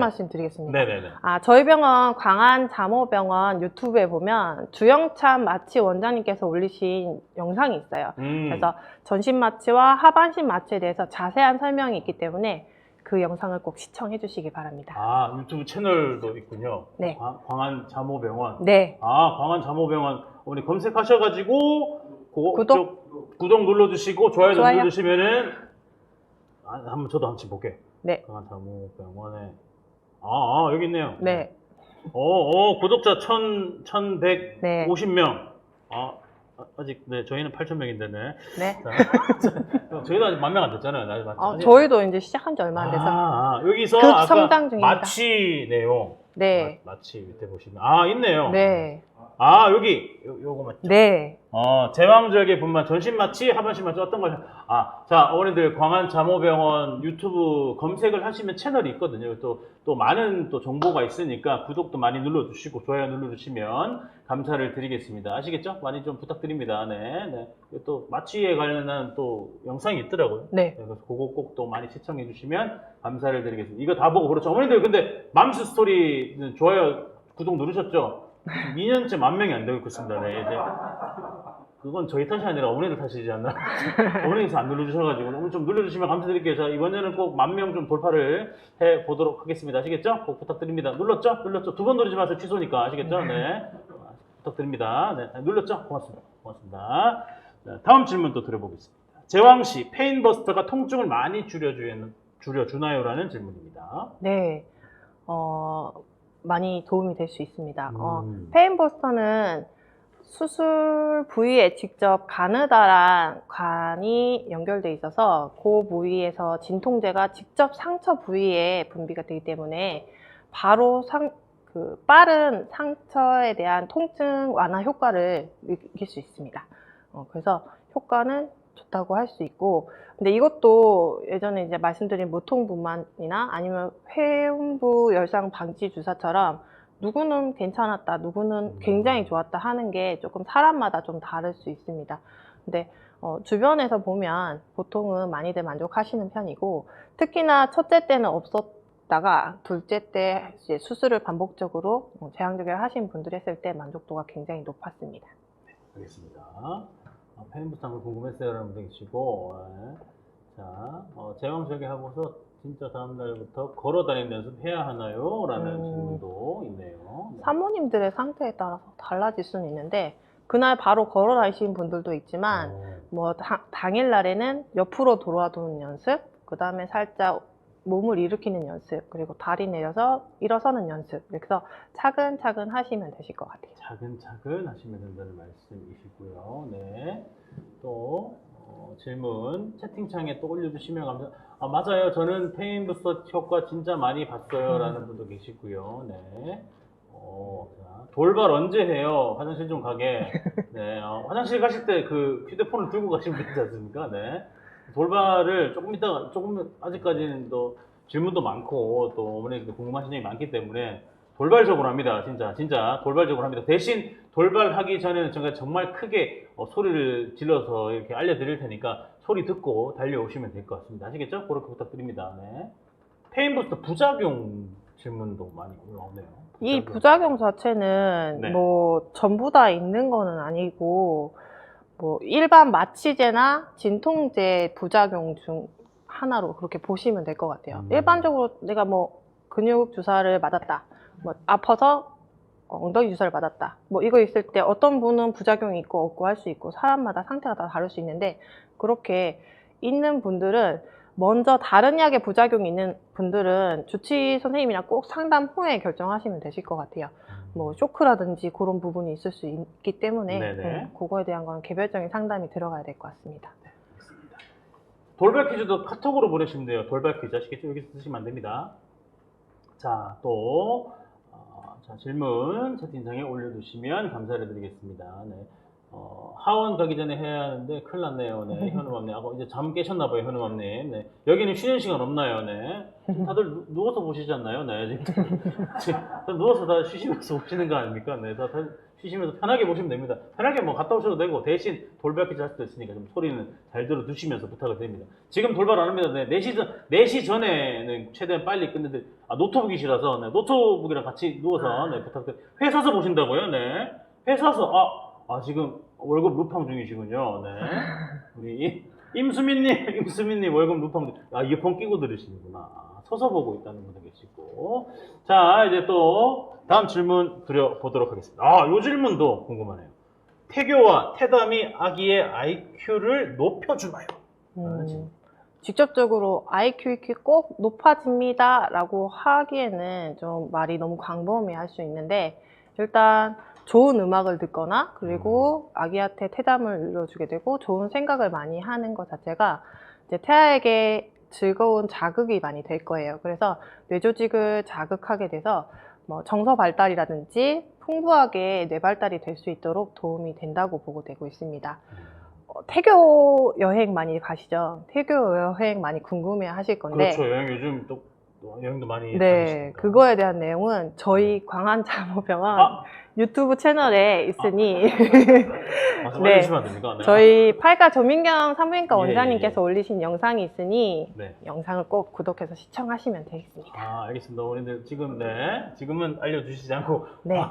말씀 드리겠습니다. 네네네. 저희 병원 광안자모병원 유튜브에 보면 주영찬 마취 원장님께서 올리신 영상이 있어요. 그래서 전신 마취와 하반신 마취에 대해서 자세한 설명이 있기 때문에 그 영상을 꼭 시청해 주시기 바랍니다. 유튜브 채널도 있군요. 네. 광안자모병원. 네. 광안자모병원 어머니 검색하셔가지고 구독 눌러주시고 좋아요 눌러주시면은 저도 한번 볼게요. 네. 광안자모병원에 여기 있네요. 네. 구독자 1150명. 아직 저희는 8,000명인데 네. 저희도 아직 10,000명 안 됐잖아요. 저희도 이제 시작한 지 얼마 안 돼서 여기서 급성장 중입니다. 마취 내용. 네. 마취 밑에 보시면 있네요. 네. 여기 요거 맞죠? 네. 제왕절개 분만 전신 마취, 하반신 마취 어떤 걸 자, 어머니들 광안자모병원 유튜브 검색을 하시면 채널이 있거든요. 또 많은 또 정보가 있으니까 구독도 많이 눌러주시고 좋아요 눌러주시면 감사를 드리겠습니다. 아시겠죠? 많이 좀 부탁드립니다. 네. 또 마취에 관련한 또 영상이 있더라고요. 네. 그래서 그거 꼭 또 많이 시청해 주시면 감사를 드리겠습니다. 이거 다 보고 그렇죠. 어머니들 근데 맘스 스토리는 좋아요 구독 누르셨죠? 2년째 10,000명이 안 되고 있습니다. 네, 이제 그건 저희 탓이 아니라 어머니들 탓이지 않나. 어머니께서 안 눌러주셔가지고 오늘 좀 눌러주시면 감사드릴게요. 자, 이번에는 꼭 10,000명 좀 돌파를 해보도록 하겠습니다. 아시겠죠? 꼭 부탁드립니다. 눌렀죠? 2번 누르지 마세요. 취소니까. 아시겠죠? 네. 부탁드립니다. 네. 눌렀죠? 고맙습니다. 자, 다음 질문 또 드려보겠습니다. 제왕시 페인버스터가 통증을 많이 줄여주나요? 라는 질문입니다. 네. 많이 도움이 될 수 있습니다. 페인버스터는 수술 부위에 직접 가느다란 관이 연결돼 있어서 그 부위에서 진통제가 직접 상처 부위에 분비가 되기 때문에 바로 빠른 상처에 대한 통증 완화 효과를 느낄 수 있습니다. 그래서 효과는 좋다고 할 수 있고, 근데 이것도 예전에 이제 말씀드린 무통분만이나 아니면 회음부 열상 방지 주사처럼 누구는 괜찮았다, 누구는 굉장히 좋았다 하는 게 조금 사람마다 좀 다를 수 있습니다. 근데 주변에서 보면 보통은 많이들 만족하시는 편이고, 특히나 첫째 때는 없었다가 둘째 때 이제 수술을 반복적으로 제왕절개를 하신 분들 했을 때 만족도가 굉장히 높았습니다. 네, 알겠습니다. 페인부스터 궁금했어요 여러분들 계시고, 자, 제왕절개 하고서 진짜 다음날부터 걸어다니는 연습 해야 하나요? 라는 질문도 있네요. 산모님들의 상태에 따라서 달라질 수는 있는데, 그날 바로 걸어 다니시는 분들도 있지만 당일날에는 옆으로 돌아도는 연습, 그 다음에 살짝 몸을 일으키는 연습, 그리고 다리 내려서 일어서는 연습, 그래서 차근차근 하시면 되실 것 같아요. 차근차근 하시면 된다는 말씀이시고요. 네. 또 질문 채팅창에 또 올려주시면 감사합니다. 맞아요. 저는 페인부스터 효과 진짜 많이 봤어요. 라는 분도 계시고요. 네. 자, 돌발 언제 해요? 화장실 좀 가게. 네. 화장실 가실 때 그 휴대폰을 들고 가시면 되지 않습니까? 네. 돌발을 조금 아직까지는 또 질문도 많고 또 어머니들 궁금하신 점이 많기 때문에 돌발적으로 합니다. 진짜 돌발적으로 합니다. 대신 돌발하기 전에는 제가 정말 크게 소리를 질러서 이렇게 알려드릴 테니까 소리 듣고 달려오시면 될 것 같습니다. 아시겠죠? 그렇게 부탁드립니다. 네. 페인부스터 부작용 질문도 많이 올라오네요. 이 부작용 자체는 네. 뭐 전부 다 있는 거는 아니고 뭐 일반 마취제나 진통제 부작용 중 하나로 그렇게 보시면 될 것 같아요. 일반적으로 내가 뭐 근육 주사를 맞았다, 뭐 아파서 엉덩이 주사를 맞았다, 뭐 이거 있을 때 어떤 분은 부작용이 있고 없고 할 수 있고 사람마다 상태가 다 다를 수 있는데, 그렇게 있는 분들은 먼저 다른 약에 부작용이 있는 분들은 주치 선생님이랑 꼭 상담 후에 결정하시면 되실 것 같아요. 뭐 쇼크라든지 그런 부분이 있을 수 있기 때문에 그거에 대한 거는 개별적인 상담이 들어가야 될 것 같습니다. 돌발 퀴즈도 카톡으로 보내시면 돼요. 돌발 퀴즈 아시겠죠? 여기서 쓰시면 안 됩니다. 자, 또 자, 질문 채팅창에 올려주시면 감사를 드리겠습니다. 네. 하원 가기 전에 해야 하는데 큰일 났네요. 네. 현우맘님. 이제 잠 깨셨나봐요, 현우맘님. 네. 여기는 쉬는 시간 없나요? 네. 지금 다들 누워서 보시지 않나요? 네. 지금 누워서 다 쉬시면서 보시는 거 아닙니까? 네. 다 쉬시면서 편하게 보시면 됩니다. 편하게 뭐 갔다 오셔도 되고, 대신 돌발 퀴즈 할 수도 있으니까 좀 소리는 잘 들어두시면서 부탁을 드립니다. 지금 돌발 안 합니다. 네. 4시 전에는 최대한 빨리 끝내드 노트북이시라서, 네. 노트북이랑 같이 누워서, 네. 부탁드립니다. 회 사서 보신다고요? 네. 회 사서, 지금 월급 루팡 중이시군요. 네. 우리 임수민님 월급 루팡 중. 이어폰 끼고 들으시는구나. 서서 보고 있다는 분도 계시고. 자, 이제 또 다음 질문 드려보도록 하겠습니다. 요 질문도 궁금하네요. 태교와 태담이 아기의 IQ를 높여주나요? 직접적으로 IQ 꼭 높아집니다 라고 하기에는 좀 말이 너무 광범위할 수 있는데, 일단 좋은 음악을 듣거나 그리고 아기한테 태담을 눌러주게 되고 좋은 생각을 많이 하는 것 자체가 이제 태아에게 즐거운 자극이 많이 될 거예요. 그래서 뇌조직을 자극하게 돼서 뭐 정서 발달이라든지 풍부하게 뇌 발달이 될 수 있도록 도움이 된다고 보고되고 있습니다. 태교 여행 많이 가시죠? 태교 여행 많이 궁금해 하실 건데. 그렇죠. 여행 요즘 또 여행도 많이 네, 다니시니까. 그거에 대한 내용은 저희 광안자모병원 유튜브 채널에 있으니 좀 알려주시면 안 됩니까? 네. 저희 8가 조민경 산부인과 예, 원장님께서 올리신 영상이 있으니 네. 영상을 꼭 구독해서 시청하시면 되겠습니다. 알겠습니다. 어머님들 지금은 알려주시지 않고 네.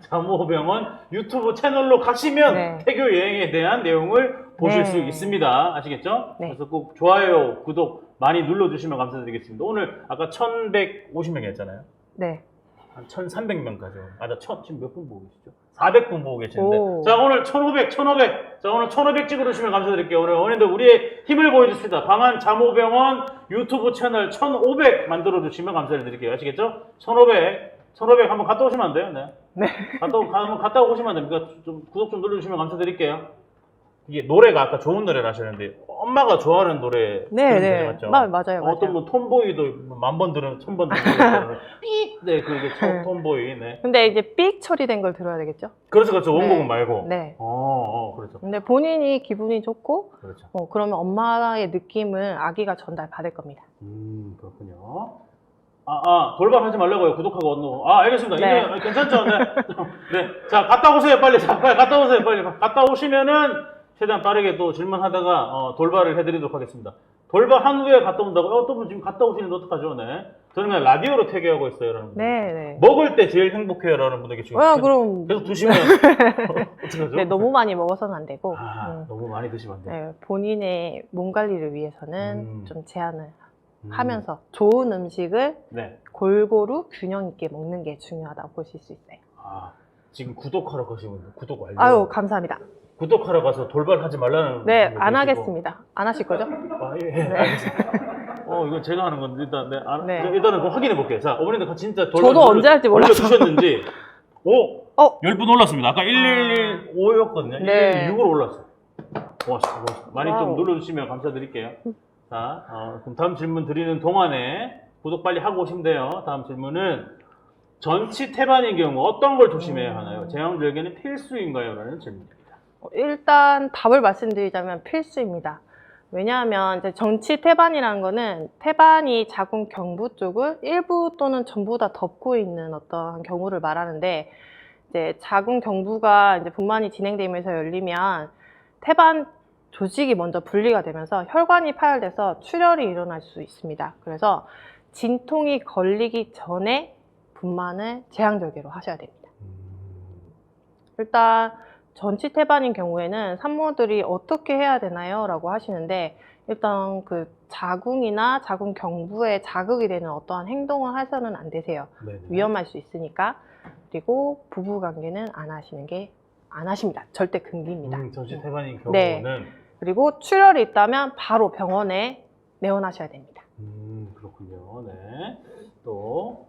자모병원 유튜브 채널로 가시면 네. 태교 여행에 대한 내용을 보실 네. 수 있습니다. 아시겠죠? 네. 그래서 꼭 좋아요, 구독 많이 눌러주시면 감사드리겠습니다. 오늘 아까 1150명이 했잖아요. 네. 한 1300명까지. 지금 몇 분 보고 계시죠? 400분 보고 계시는데. 오. 자, 오늘 1500. 자, 오늘 1500 찍어주시면 감사드릴게요. 오늘 어머님들 우리의 힘을 보여주십니다. 광안 자모병원 유튜브 채널 1500 만들어주시면 감사드릴게요. 아시겠죠? 1500 한번 갔다 오시면 안 돼요? 네. 네. 한번 갔다 오시면 안 됩니까? 좀 구독 좀 눌러주시면 감사드릴게요. 이게 노래가 아까 좋은 노래를 하셨는데 엄마가 좋아하는 노래 네. 맞죠? 맞아요. 어떤 분 톰보이도 1000번 들은 1000번 들은 삑! 네, 그게 톰보이. 네. 근데 이제 삑 처리된 걸 들어야 되겠죠? 그렇죠. 원곡은 네. 말고. 네. 그렇죠. 근데 본인이 기분이 좋고 그렇죠. 그러면 엄마의 느낌을 아기가 전달받을 겁니다. 그렇군요. 돌발하지 말라고요. 구독하고 알겠습니다. 네. 이제 괜찮죠? 네. 네. 자, 갔다 오세요. 빨리. 갔다 오세요. 빨리. 갔다 오시면은 최대한 빠르게 또 질문하다가 돌발을 해드리도록 하겠습니다. 돌발 한 후에 갔다 온다고? 어떤 분 지금 갔다 오시는데 어떡하죠? 네. 저는 그냥 라디오로 태교하고 있어요. 라는 분. 네. 먹을 때 제일 행복해요. 라는 분에게 지금. 그럼 계속 드시면 어떡하죠? 네, 너무 많이 먹어서는 안 되고 너무 많이 드시면 안 돼요. 네, 본인의 몸 관리를 위해서는 좀 제한을 하면서 좋은 음식을 네. 골고루 균형 있게 먹는 게 중요하다고 보실 수 있어요. 지금 구독하러 가시면 구독 완료. 감사합니다. 구독하러 가서 돌발하지 말라는. 네, 안 하겠습니다. 안 하실 거죠? 예. 알겠습니다. 이건 제가 하는 건데 일단 네. 일단은 그거 확인해 볼게요. 자, 어머니들 진짜 돌발 저도 언제 할지 몰라서 주셨는지. 10분 올랐습니다. 아까 1115였거든요. 네. 1116으로 올랐어요. 고맙습니다. 많이 좀 와우. 눌러주시면 감사드릴게요. 자, 그럼 다음 질문 드리는 동안에 구독 빨리 하고 오시면 돼요. 다음 질문은 전치 태반인 경우 어떤 걸 조심해야 하나요? 제왕절개는 필수인가요? 라는 질문입니다. 일단 답을 말씀드리자면 필수입니다. 왜냐하면 이제 전치 태반이라는 거는 태반이 자궁 경부 쪽을 일부 또는 전부 다 덮고 있는 어떤 경우를 말하는데, 이제 자궁 경부가 이제 분만이 진행되면서 열리면 태반 조직이 먼저 분리가 되면서 혈관이 파열돼서 출혈이 일어날 수 있습니다. 그래서 진통이 걸리기 전에 분만을 제왕절개로 하셔야 됩니다. 일단 전치 태반인 경우에는 산모들이 어떻게 해야 되나요? 라고 하시는데, 일단 그 자궁이나 자궁 경부에 자극이 되는 어떠한 행동을 해서는 안 되세요. 네네. 위험할 수 있으니까. 그리고 부부 관계는 안 하십니다. 절대 금기입니다. 전치 태반인 경우는 네. 그리고 출혈이 있다면 바로 병원에 내원하셔야 됩니다. 그렇군요. 네. 또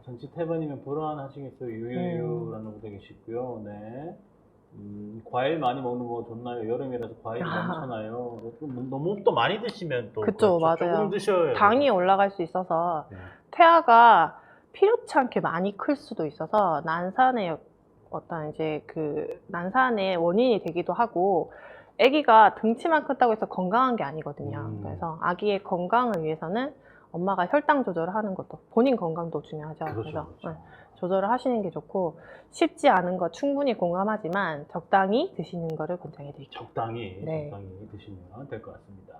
전치 태반이면 불안하시겠어요. 유유유라는 분도 계시고요. 네. 과일 많이 먹는 거 좋나요? 여름이라서 과일이 넘쳐나요? 너무 또 많이 드시면 또 그쵸, 맞아요. 조금 드셔야 당이 올라갈 수 있어서 네. 태아가 필요치 않게 많이 클 수도 있어서 난산의 어떤 이제 그 난산의 원인이 되기도 하고, 아기가 등치만 크다고 해서 건강한 게 아니거든요. 그래서 아기의 건강을 위해서는 엄마가 혈당 조절을 하는 것도, 본인 건강도 중요하죠. 그렇죠, 그래서 그렇죠. 조절을 하시는 게 좋고, 쉽지 않은 거 충분히 공감하지만 적당히 드시는 거를 권장해 드릴게요. 적당히 네. 드시면 될 것 같습니다.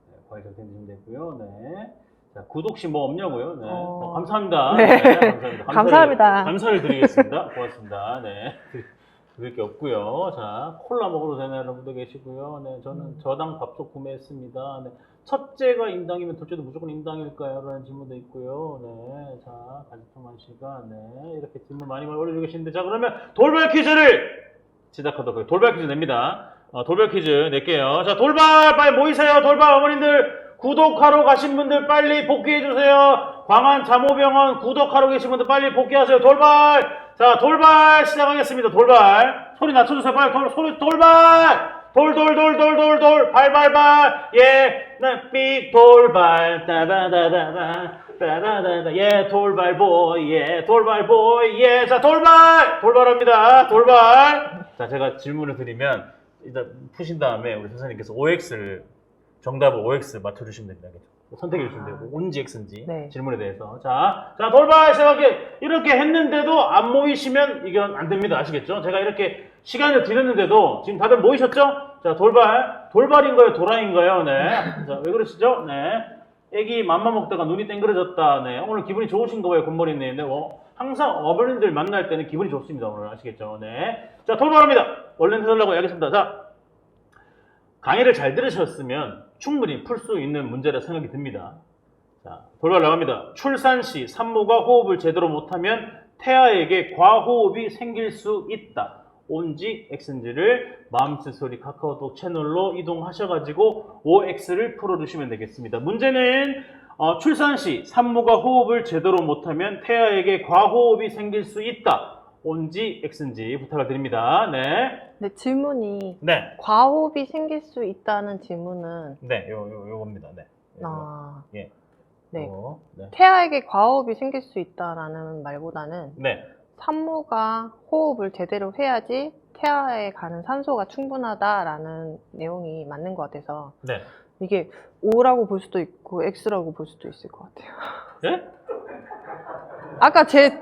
네, 과일 잘 드시면 되고요. 네. 자, 구독시 뭐 없냐고요? 네. 감사합니다. 네. 감사합니다. 감사합니다. 감사를 드리겠습니다. 고맙습니다. 네. 드릴 게 없고요. 자, 콜라 먹어도 되나요? 여러분도 계시고요. 네, 저는 저당 밥솥 구매했습니다. 네. 첫째가 임당이면 둘째도 무조건 임당일까요? 라는 질문도 있고요. 네. 자, 가지통만 씨가, 네. 이렇게 질문 많이 올려주고 계시는데, 자, 그러면 돌발 퀴즈를 시작하도록 하겠습니다. 돌발 퀴즈 냅니다. 돌발 퀴즈 낼게요. 자, 돌발! 빨리 모이세요. 돌발 어머님들! 구독하러 가신 분들 빨리 복귀해주세요. 광안 자모병원 구독하러 계신 분들 빨리 복귀하세요. 돌발! 자, 돌발 시작하겠습니다. 돌발. 소리 낮춰주세요. 빨리 소리 돌발! 돌 발발발 예, 삑 돌발 따다다다다 예, 돌발보이 예, 돌발보이 예. 자, 돌발합니다. 돌발. 자, 제가 질문을 드리면 일단 푸신 다음에 우리 선생님께서 OX를 정답을 OX 맞춰주시면 됩니다. 선택해 주시면 되고, 온지 X인지 네. 질문에 대해서. 자, 돌발 생각해. 이렇게 했는데도 안 모이시면 이건 안 됩니다. 아시겠죠? 제가 이렇게 시간을 드렸는데도 지금 다들 모이셨죠? 자, 돌발인가요? 도라인가요? 네. 자, 왜 그러시죠? 네. 애기 맘마 먹다가 눈이 땡그러졌다. 네. 오늘 기분이 좋으신가 봐요, 곰머리님. 네. 항상 어머님들 만날 때는 기분이 좋습니다. 오늘 아시겠죠? 네. 자, 돌발합니다. 얼른 해달라고 하겠습니다. 자, 강의를 잘 들으셨으면 충분히 풀 수 있는 문제라 생각이 듭니다. 자, 돌발 나갑니다. 출산 시 산모가 호흡을 제대로 못하면 태아에게 과호흡이 생길 수 있다. 온지 X인지를 마음스소리 카카오톡 채널로 이동하셔가지고 OX를 풀어주시면 되겠습니다. 문제는 출산 시 산모가 호흡을 제대로 못하면 태아에게 과호흡이 생길 수 있다. 온지 X인지 부탁을 드립니다. 네. 근데 질문이 네. 과호흡이 생길 수 있다는 질문은 네, 요겁니다. 네. 예. 네. 네. 태아에게 과호흡이 생길 수 있다라는 말보다는 네. 산모가 호흡을 제대로 해야지 태아에 가는 산소가 충분하다라는 내용이 맞는 것 같아서 네. 이게 O라고 볼 수도 있고 X라고 볼 수도 있을 것 같아요. 예? 아까 제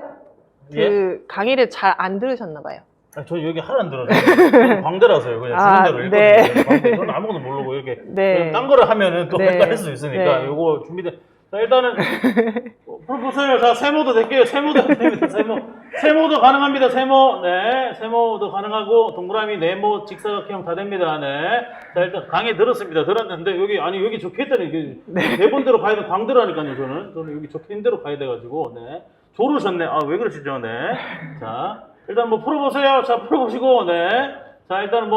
예? 강의를 잘 안 들으셨나 봐요. 저 여기 하나 안 들어요. 광대라서요. 그냥 아, 주는 대로 네. 읽거든요. 저는 아무것도 모르고 이렇게 네. 그냥 딴 거를 하면은 또 네. 헷갈릴 수 있으니까 네. 요거 준비돼. 자, 일단은 보세요. 자, 세모도 될게요. 세모도 됩니다. 세모도 가능합니다. 세모. 네. 세모도 가능하고 동그라미, 네모, 직사각형 다 됩니다. 네. 자, 일단 강의 들었습니다. 들었는데 여기 적혀있다니 이게 대본대로 가야 돼. 광대라니까요. 저는 여기 적혀있는 대로 가야 돼 가지고. 네. 조르셨네. 아, 왜 그러시죠? 네. 자, 일단 뭐 풀어보세요. 자, 풀어보시고. 네. 자, 일단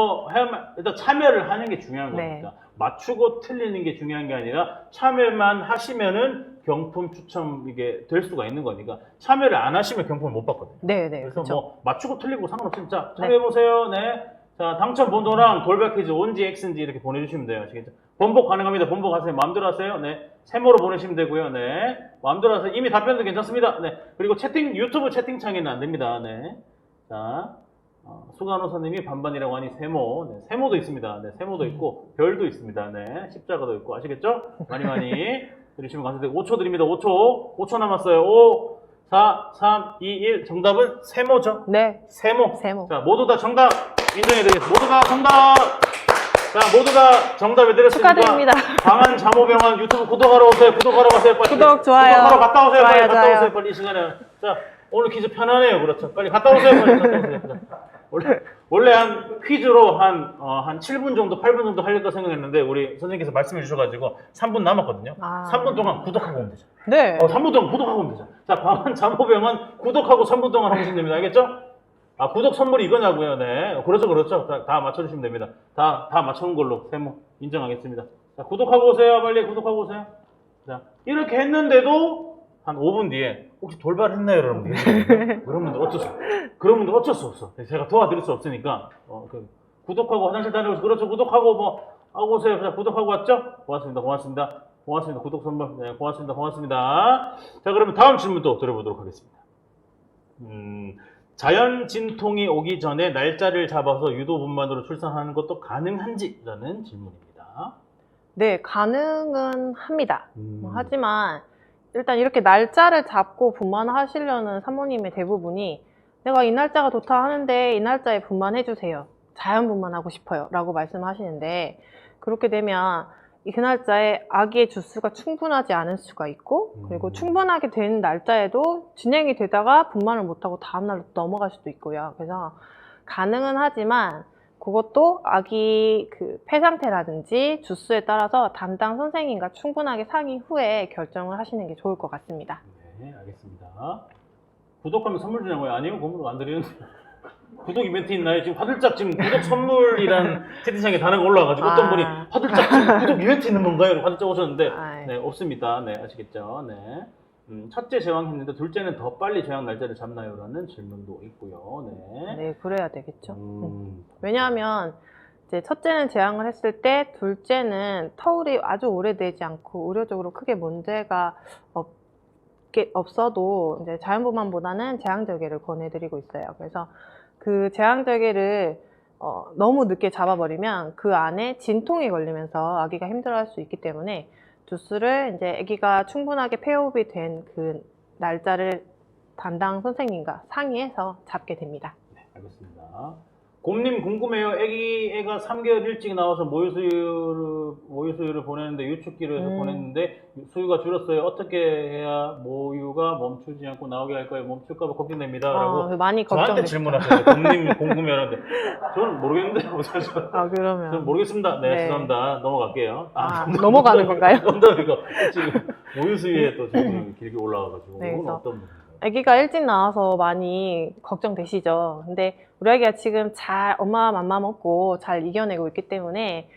일단 참여를 하는 게 중요한 네. 겁니다. 맞추고 틀리는 게 중요한 게 아니라 참여만 하시면은 경품 추첨 이게 될 수가 있는 거니까 참여를 안 하시면 경품을 못 받거든요. 네. 그래서 그쵸. 뭐 맞추고 틀리고 상관없습니다. 자, 참여해보세요. 네. 자, 당첨 번호랑 돌발 퀴즈 온지 X인지 이렇게 보내주시면 돼요. 아시겠죠? 번복 가능합니다. 번복하세요. 마음대로 하세요. 네. 세모로 보내시면 되고요. 네. 마음대로 하세요. 이미 답변도 괜찮습니다. 네. 그리고 유튜브 채팅창에는 안 됩니다. 네. 자, 수간호사님이 반반이라고 하니 세모, 네, 세모도 있습니다. 네, 세모도 있고 별도 있습니다. 네, 십자가도 있고 아시겠죠? 많이 들으시면 감사드리고 5초 드립니다. 5초 남았어요. 5, 4, 3, 2, 1 정답은 세모죠? 네. 세모. 세모. 자, 모두 다 정답 인정해드리겠습니다. 모두 다 정답. 자, 모두 다 정답해드렸습니다. 축하드립니다. 강한 잠호병원 유튜브 구독하러 오세요. 구독하러 가세요. 빨리. 구독, 좋아요. 구독하러 갔다 오세요. 빨리 갔다 좋아요. 오세요. 빨리 이 시간에. 자, 오늘 퀴즈 편하네요. 그렇죠. 빨리 갔다 오세요. 빨리 갔다 오세요. 원래 한 퀴즈로 한 7분 정도, 8분 정도 하려고 생각했는데 우리 선생님께서 말씀해 주셔가지고 3분 남았거든요. 3분 동안 구독하고 오면 되죠. 네. 3분 동안 구독하고 오면 되죠. 자, 강한 잠호병원 구독하고 3분 동안 하시면 됩니다. 알겠죠? 구독 선물이 이거냐고요. 네. 그렇죠. 다 맞춰주시면 됩니다. 다 맞춰온 걸로 세모 인정하겠습니다. 자, 구독하고 오세요. 빨리 구독하고 오세요. 자, 이렇게 했는데도 한 5분 뒤에 혹시 돌발했나요, 여러분들? 그런 분들 어쩔 수 없어. 제가 도와드릴 수 없으니까 구독하고 화장실 다니고 그렇죠. 구독하고 뭐 하고 오세요. 자, 구독하고 왔죠? 고맙습니다. 구독 선물. 네, 고맙습니다. 자, 그러면 다음 질문 또 드려보도록 하겠습니다. 자연 진통이 오기 전에 날짜를 잡아서 유도분만으로 출산하는 것도 가능한지라는 질문입니다. 네, 가능은 합니다. 하지만 일단 이렇게 날짜를 잡고 분만하시려는 산모님의 대부분이 내가 이 날짜가 좋다 하는데 이 날짜에 분만해주세요. 자연 분만하고 싶어요. 라고 말씀하시는데 그렇게 되면 그 날짜에 아기의 주수가 충분하지 않을 수가 있고 그리고 충분하게 된 날짜에도 진행이 되다가 분만을 못하고 다음날로 넘어갈 수도 있고요. 그래서 가능은 하지만 그것도 아기 폐 상태라든지 주수에 따라서 담당 선생님과 충분하게 상의 후에 결정을 하시는 게 좋을 것 같습니다. 네, 알겠습니다. 구독하면 선물 주는 거예요? 아니요? 그럼 안 드리는데. 구독 이벤트 있나요? 지금 화들짝 지금 구독 선물이란 채팅창에 단어가 올라와가지고 어떤 분이 화들짝 지금 구독 이벤트 있는 건가요? 화들짝 오셨는데 네, 없습니다. 네, 아시겠죠? 네. 첫째 제왕했는데 둘째는 더 빨리 제왕 날짜를 잡나요? 라는 질문도 있고요. 네. 네, 그래야 되겠죠. 왜냐하면 이제 첫째는 제왕을 했을 때 둘째는 터울이 아주 오래되지 않고 의료적으로 크게 문제가 없어도 이제 자연분만보다는 제왕절개를 권해드리고 있어요. 그래서 그 제왕절개를 너무 늦게 잡아버리면 그 안에 진통이 걸리면서 아기가 힘들어할 수 있기 때문에 주수를 이제 아기가 충분하게 폐호흡이 된 그 날짜를 담당 선생님과 상의해서 잡게 됩니다. 네, 알겠습니다. 곰님 궁금해요. 애가 3개월 일찍 나와서 모유수유를 보내는데 유축기로 해서 보냈는데 수유가 줄었어요. 어떻게 해야 모유가 멈추지 않고 나오게 할까요? 멈출까봐 걱정됩니다. 라고 많이 저한테 질문하셨어요. 곰님 궁금해하는데 저는 모르겠는데 그러면 저는 모르겠습니다. 네, 죄송합니다. 넘어갈게요. 넘어가는 건가요? 농담이고 지금 모유수유에 또 지금 길게 올라와가지고 네, 그건 어떤 분인가요? 아기가 일찍 나와서 많이 걱정되시죠. 근데 우리 아기가 지금 잘 엄마 맘마 먹고 잘 이겨내고 있기 때문에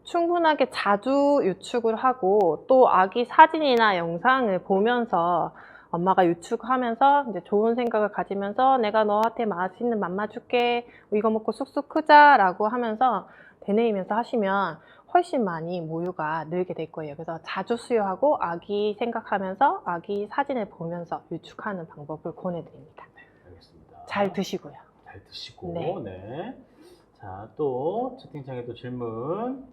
충분하게 자주 유축을 하고 또 아기 사진이나 영상을 보면서 엄마가 유축하면서 이제 좋은 생각을 가지면서 내가 너한테 맛있는 맘마 줄게 이거 먹고 쑥쑥 크자라고 하면서 되뇌이면서 하시면 훨씬 많이 모유가 늘게 될 거예요. 그래서 자주 수유하고 아기 생각하면서 아기 사진을 보면서 유축하는 방법을 권해드립니다. 네, 알겠습니다. 잘 드시고요. 잘 드시고, 네. 자, 또 채팅창에 또 질문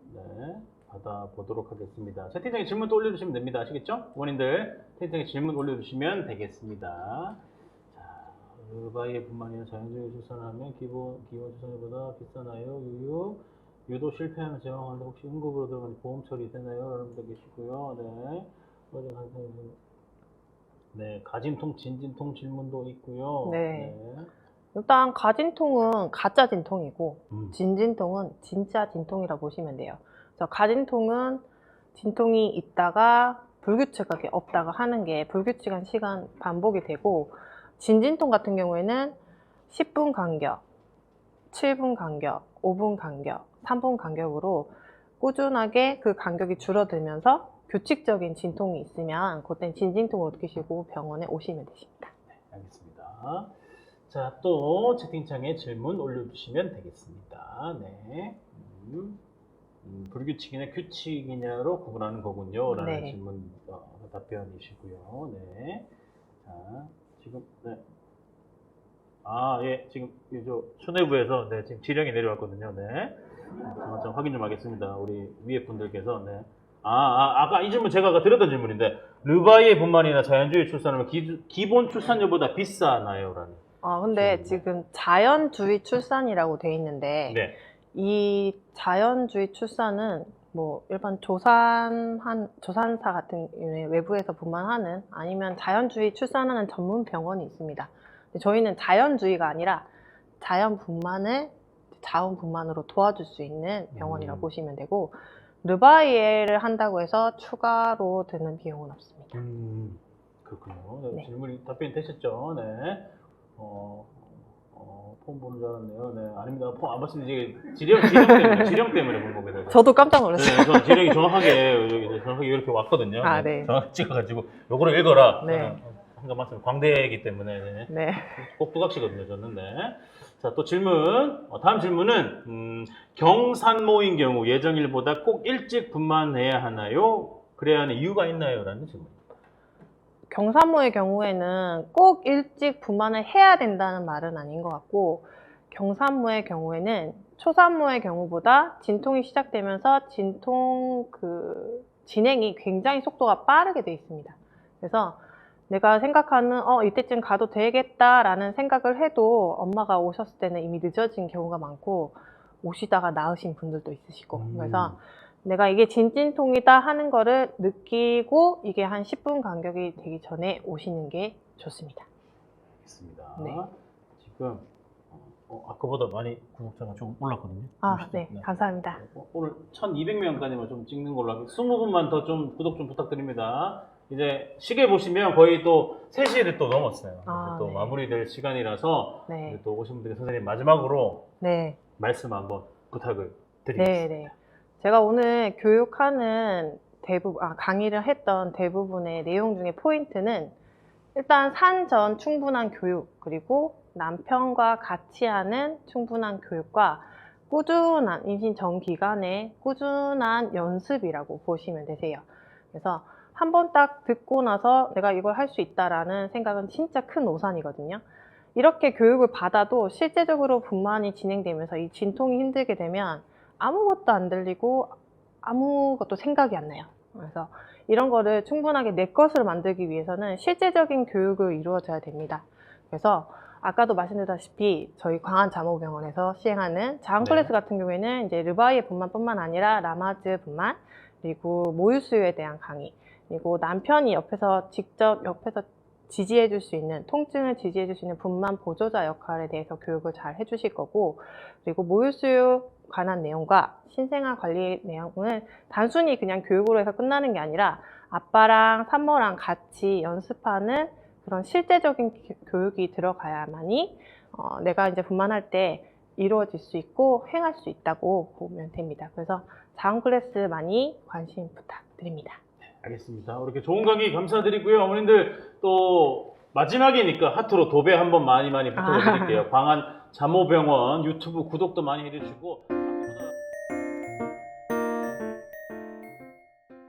받아보도록 하겠습니다. 채팅창에 질문 또 올려주시면 됩니다. 아시겠죠? 원인들 채팅창에 질문 올려주시면 되겠습니다. 자, 의바이의 뿐만 아니라 자연적으로 출산하면 기본 출산보다 비싸나요? 유도 실패하면 제왕하는데 혹시 응급으로 들어가면 보험 처리되나요? 여러분들 계시고요. 네, 가진통, 진진통 질문도 있고요. 네. 일단 가진통은 가짜 진통이고 진진통은 진짜 진통이라고 보시면 돼요. 그래서 가진통은 진통이 있다가 불규칙하게 없다가 하는 게 불규칙한 시간 반복이 되고 진진통 같은 경우에는 10분 간격, 7분 간격, 5분 간격, 3분 간격으로 꾸준하게 그 간격이 줄어들면서 규칙적인 진통이 있으면 그땐 진진통을 느끼시고 병원에 오시면 되십니다. 네, 알겠습니다. 자, 또 채팅창에 질문 올려주시면 되겠습니다. 네. 불규칙이냐 규칙이냐로 구분하는 거군요. 라는 질문 답변이시고요. 네. 자, 지금, 네. 예, 지금 저 수뇌부에서 네, 지금 지령이 내려왔거든요. 네. 좀 확인 좀 하겠습니다. 우리 위에 분들께서 네. 아까 이 질문 제가 아까 드렸던 질문인데 르바이의 분만이나 자연주의 출산은 기본 출산료보다 비싸나요? 라는. 근데 지금 자연주의 출산이라고 돼 있는데 네. 이 자연주의 출산은 뭐 일반 조산사 같은 경우에 외부에서 분만하는 아니면 자연주의 출산하는 전문 병원이 있습니다. 근데 저희는 자연주의가 아니라 자연 분만을 자원 분만으로 도와줄 수 있는 병원이라고 보시면 되고 르바이에를 한다고 해서 추가로 드는 비용은 없습니다. 그렇군요. 네, 네. 질문이 답변이 되셨죠? 네. 폼 보는 줄 알았네요. 네, 아닙니다. 폼 안 봤습니다. 이게 지령 때문에 본 겁니다. 저도 깜짝 놀랐어요. 네, 저 지령이 정확하게 이렇게 왔거든요. 아, 네. 정확히 찍어가지고 요거를 읽어라. 네. 한가 말씀 광대이기 때문에 네. 네. 꼭 두각시거든요, 저는. 네. 자, 또 질문. 다음 질문은 경산모인 경우 예정일보다 꼭 일찍 분만해야 하나요? 그래야 하는 이유가 있나요? 라는 질문입니다. 경산모의 경우에는 꼭 일찍 분만을 해야 된다는 말은 아닌 것 같고 경산모의 경우에는 초산모의 경우보다 진통이 시작되면서 진통 진행이 굉장히 속도가 빠르게 돼 있습니다. 그래서 내가 생각하는 이때쯤 가도 되겠다라는 생각을 해도 엄마가 오셨을 때는 이미 늦어진 경우가 많고 오시다가 나으신 분들도 있으시고 그래서 내가 이게 진통이다 하는 거를 느끼고 이게 한 10분 간격이 되기 전에 오시는 게 좋습니다. 알겠습니다. 네. 지금 아까보다 많이 구독자가 좀 올랐거든요. 네. 감사합니다. 오늘 1200명까지만 좀 찍는 걸로 하고 20분만 더 좀 구독 좀 부탁드립니다. 이제 시계 보시면 거의 또 3시를 또 넘었어요. 그래서 또 네. 마무리될 시간이라서 네. 또 오신 분들 선생님 마지막으로 네. 말씀 한번 부탁을 드리겠습니다. 네. 제가 오늘 교육하는 강의를 했던 대부분의 내용 중에 포인트는 일단 산전 충분한 교육, 그리고 남편과 같이 하는 충분한 교육과 꾸준한 임신 전 기간에 꾸준한 연습이라고 보시면 되세요. 그래서 한번 딱 듣고 나서 내가 이걸 할 수 있다라는 생각은 진짜 큰 오산이거든요. 이렇게 교육을 받아도 실제적으로 분만이 진행되면서 이 진통이 힘들게 되면 아무것도 안 들리고 아무것도 생각이 안 나요. 그래서 이런 거를 충분하게 내 것으로 만들기 위해서는 실제적인 교육을 이루어져야 됩니다. 그래서 아까도 말씀드렸다시피 저희 광안자모병원에서 시행하는 자원 클래스 같은 경우에는 이제 르바이의 분만뿐만 아니라 라마즈 분만, 그리고 모유수유에 대한 강의, 그리고 남편이 직접 옆에서 지지해 줄 수 있는, 통증을 지지해 줄 수 있는 분만 보조자 역할에 대해서 교육을 잘 해주실 거고, 그리고 모유수유 관한 내용과 신생아 관리 내용은 단순히 그냥 교육으로 해서 끝나는 게 아니라 아빠랑 산모랑 같이 연습하는 그런 실제적인 교육이 들어가야만이 내가 이제 분만할 때 이루어질 수 있고 행할 수 있다고 보면 됩니다. 그래서 자원 클래스 많이 관심 부탁드립니다. 알겠습니다. 이렇게 좋은 강의 감사드리고요. 어머님들 또 마지막이니까 하트로 도배 한번 많이 부탁드릴게요. 광안 자모병원 유튜브 구독도 많이 해주시고